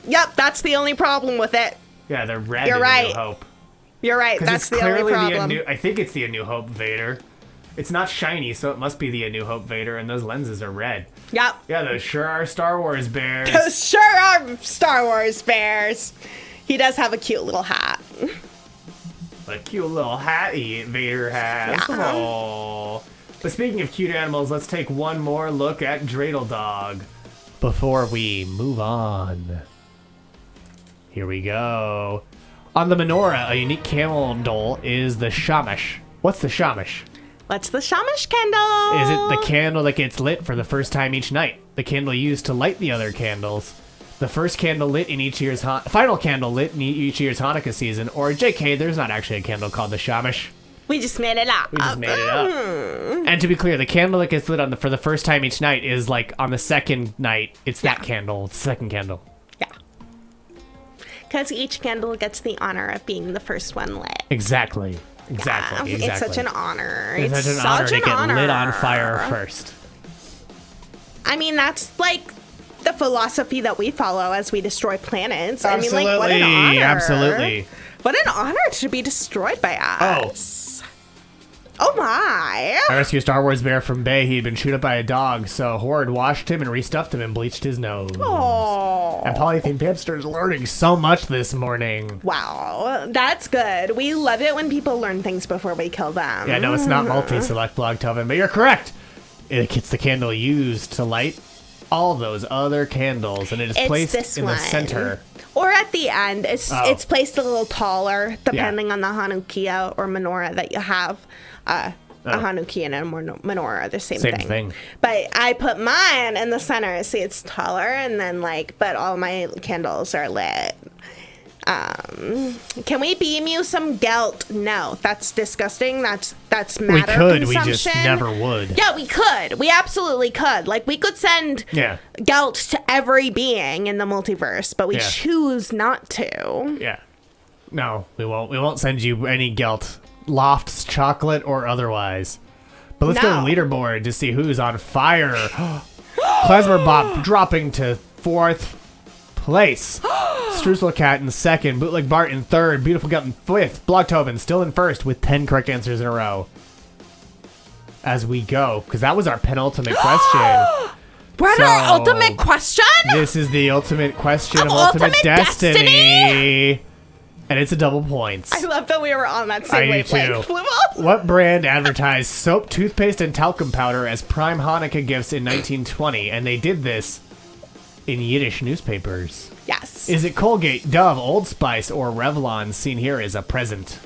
Yep, that's the only problem with it. Yeah, they're red. You're in right. New Hope. You're right. That's the only problem. I think it's the A New Hope Vader. It's not shiny, so it must be the A New Hope Vader, and those lenses are red. Yep. Yeah, those sure are Star Wars bears. Those sure are Star Wars bears. He does have a cute little hat. A cute little hat Vader has. Yeah. Aww. But speaking of cute animals, let's take one more look at Dreidel Dog before we move on. Here we go. On the menorah, a unique candle is the shamash. What's the shamash? What's the shamash candle? Is it the candle that gets lit for the first time each night? The candle used to light the other candles? The first candle lit in each year's final candle lit in each year's Hanukkah season? Or JK, there's not actually a candle called the shamash. We just made it up. We just made it up. And to be clear, the candle that gets lit for the first time each night is like on the second night. It's that candle. It's the second candle. Yeah. Because each candle gets the honor of being the first one lit. Exactly. Exactly. It's such an honor. It's such an honor to get lit on fire first. I mean, that's like the philosophy that we follow as we destroy planets. Absolutely. I mean, like, what an honor. Absolutely. What an honor to be destroyed by us. Oh my. I rescued a Star Wars bear from Bay. He had been chewed up by a dog, so Horde washed him and restuffed him and bleached his nose. Oh. And Polythene Hamster's learning so much this morning. Wow, that's good. We love it when people learn things before we kill them. Yeah, no, it's not multi-select blog, Tobin, but you're correct. It's the candle used to light all those other candles, and it is placed in the center. Or at the end. It's placed a little taller, depending on the Hanukkah or menorah that you have. A Hanukkah and a menorah are the same thing. But I put mine in the center. See, it's taller, and then but all my candles are lit. Can we beam you some gelt? No, that's disgusting. That's matter consumption. We just never would. Yeah, we could. We absolutely could. We could send gelt to every being in the multiverse, but we choose not to. Yeah. No, we won't. We won't send you any gelt, lofts, chocolate, or otherwise. But let's go to the leaderboard to see who's on fire. Klezmer Bop dropping to 4th place. Streusel Cat in 2nd. Bootleg Bart in 3rd. Beautiful Gut in 5th. Blogtoven still in 1st with 10 correct answers in a row. As we go, because that was our penultimate question. We're at our ultimate question? This is the ultimate question of ultimate destiny. And it's a double points. I love that we were on that same wavelength. What brand advertised soap, toothpaste, and talcum powder as prime Hanukkah gifts in 1920? And they did this in Yiddish newspapers. Yes. Is it Colgate, Dove, Old Spice, or Revlon seen here as a present?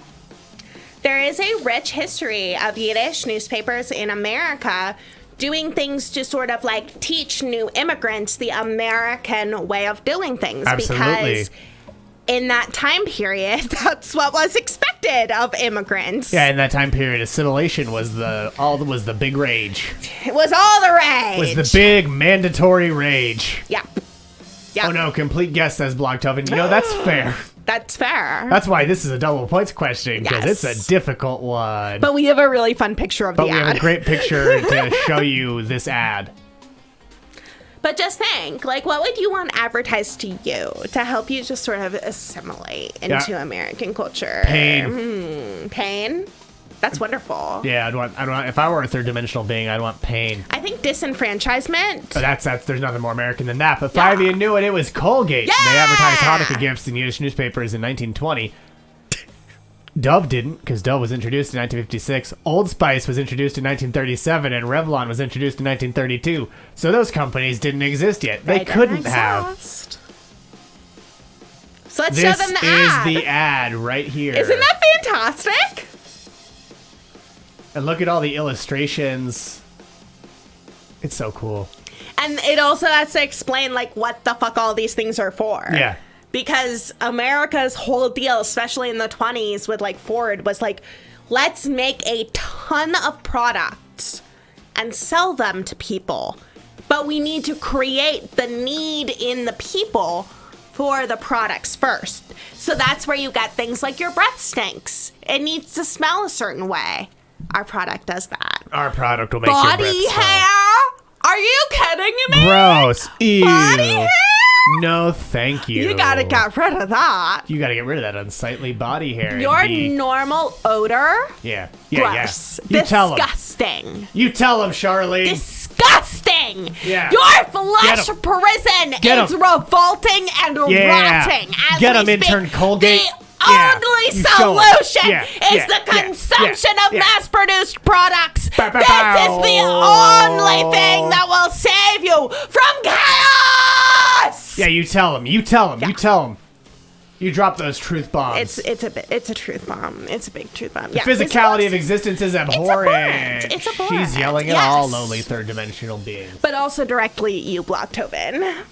There is a rich history of Yiddish newspapers in America doing things to sort of teach new immigrants the American way of doing things. Absolutely. Because in that time period, that's what was expected of immigrants. Yeah, in that time period, assimilation was the big rage. It was all the rage. It was the big mandatory rage. Yeah. Oh no, complete guess, says Blogtoven. That's fair. That's fair. That's why this is a double points question, because it's a difficult one. But we have a really fun picture of the ad. But we have a great picture to show you this ad. But just think, what would you want advertised to you to help you just sort of assimilate into American culture? Pain. Pain? That's wonderful. Yeah, I'd want. If I were a third dimensional being, I'd want pain. I think disenfranchisement. But that's. There's nothing more American than that. But 5 of you knew it. It was Colgate. Yeah! They advertised Hanukkah gifts in Yiddish newspapers in 1920. Dove didn't, because Dove was introduced in 1956. Old Spice was introduced in 1937, and Revlon was introduced in 1932. So those companies didn't exist yet. They couldn't have. So let's show them the ad. This is the ad right here. Isn't that fantastic? And look at all the illustrations. It's so cool. And it also has to explain, what the fuck all these things are for. Yeah. Because America's whole deal, especially in the 20s with, Ford, was let's make a ton of products and sell them to people. But we need to create the need in the people for the products first. So that's where you get things like your breath stinks. It needs to smell a certain way. Our product does that. Our product will make your breath Body smell. hair? Are you kidding me? Gross. Ew. Body hair? No, thank you. You gotta get rid of that. You gotta get rid of that unsightly body hair. Your indeed. normal odor? Yeah. Gross. You tell him. Disgusting. You tell him, Charlene. Disgusting. Yeah. Your flesh prison is revolting and rotting. As Get we him, Intern speak. Colgate. The only solution is the consumption of mass-produced products. Bow, bow, This bow. is the only thing that will save you from chaos. Yeah, you tell him. You tell him. Yeah. You tell him. You drop those truth bombs. It's a truth bomb. It's a big truth bomb. The physicality of existence is abhorrent. It's abhorrent. She's yelling at all lowly third-dimensional beings. But also directly at you, Blogtoven.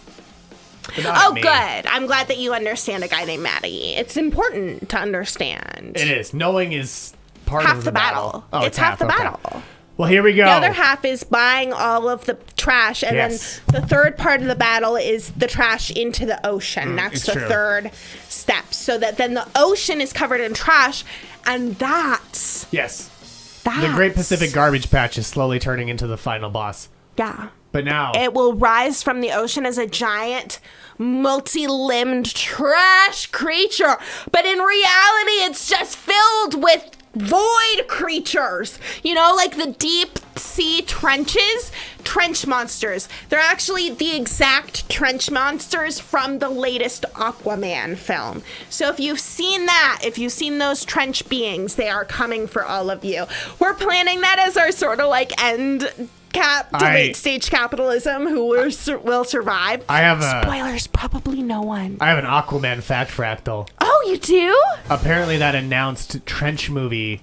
Oh, good. I'm glad that you understand a guy named Maddie. It's important to understand. It is. Knowing is part half of the battle. Oh, it's half the okay. battle. Well, here we go. The other half is buying all of the trash, and then the third part of the battle is the trash into the ocean. That's the third step. So that then the ocean is covered in trash, and that's... The Great Pacific Garbage Patch is slowly turning into the final boss. Yeah. But now... It will rise from the ocean as a giant, multi-limbed trash creature. But in reality, it's just filled with void creatures. You know, like the deep sea trenches. trench monsters. They're actually the exact trench monsters from the latest Aquaman film. So if you've seen that, if you've seen those trench beings, they are coming for all of you. We're planning that as our sort of like end cap to late stage capitalism. Who will survive? I have spoilers. Probably no one. I have an Aquaman fact fractal. Oh, you do? Apparently, that announced trench movie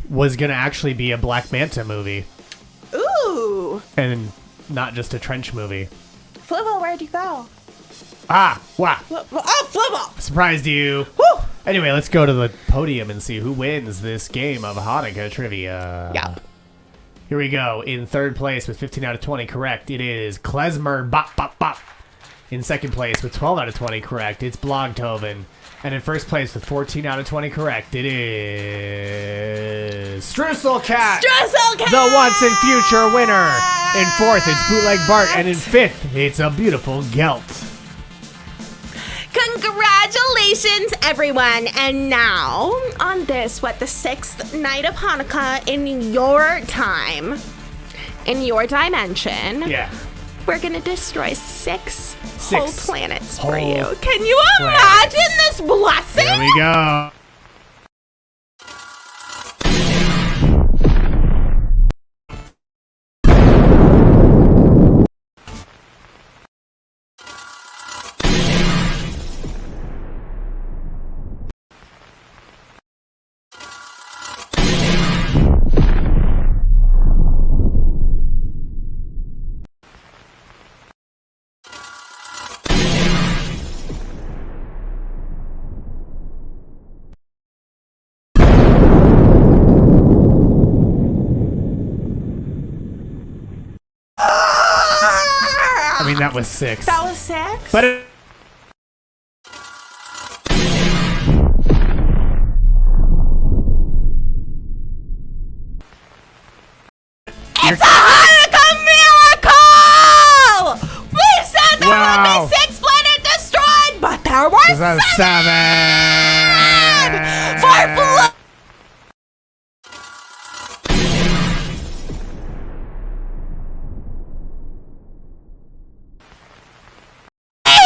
was gonna actually be a Black Manta movie. Ooh. And not just a trench movie. Fluval, where'd you go? Wow. Oh, Fluval! Surprised you. Woo! Anyway, let's go to the podium and see who wins this game of Hanukkah trivia. Yep. Here we go. In third place with 15 out of 20 correct, it is Klezmer Bop Bop Bop. In second place with 12 out of 20 correct, it's Blogtoven. And in first place with 14 out of 20 correct, it is Streusel Cat. Streusel Cat! The once and future winner. In fourth, it's Bootleg Bart. And in fifth, it's A Beautiful Gelt. Congratulations, everyone. And now, on this, the sixth night of Hanukkah in your time, in your dimension, we're going to destroy six whole planets for you. Can you imagine this blessing? Here we go. I mean, that was six. That was six? But it's a Hanukkah miracle! We said there would be 6 planets destroyed, but there were 7! For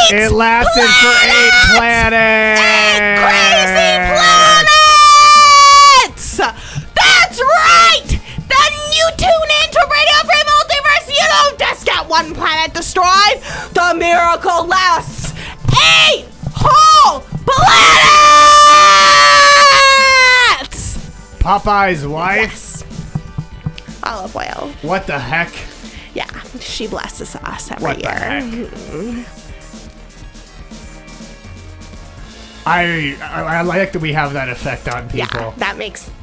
it lasted for 8 planets! 8 crazy planets! That's right! Then you tune in to Radio Free Multiverse. You don't just get 1 planet destroyed. The miracle lasts 8 whole planets! Popeye's wife? Yes. Olive oil. What the heck? Yeah, she blesses us every What year. the heck? I like that we have that effect on people. Yeah,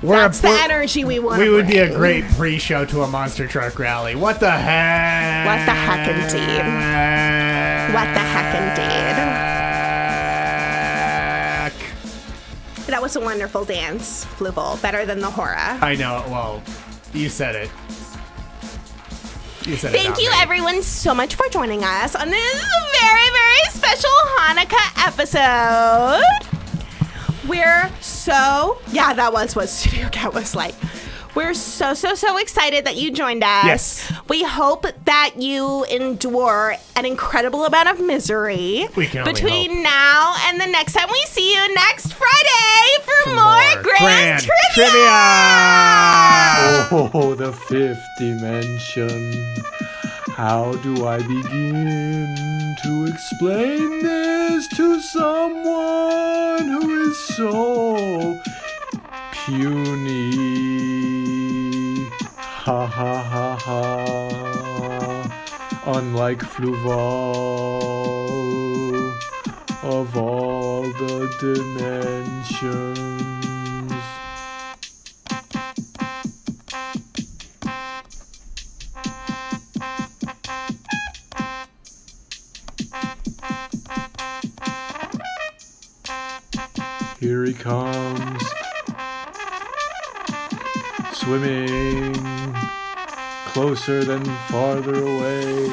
that's the energy we want. We would be a great pre-show to a monster truck rally. What the heck? What the heck indeed. What the heck indeed. That was a wonderful dance, Fluval. Better than the horror. I know. Well, you said it. Thank you, everyone, so much for joining us on this very, very special Hanukkah episode. We're so... Yeah, that was what Studio Cat was like. We're so excited that you joined us. Yes. We hope that you endure an incredible amount of misery between now and the next time we see you next Friday for more Grand Trivia! Oh, the fifth dimension. How do I begin to explain this to someone who is so puny? Ha ha ha ha. Unlike Fluval, of all the dimensions. Here he comes, swimming closer than farther away.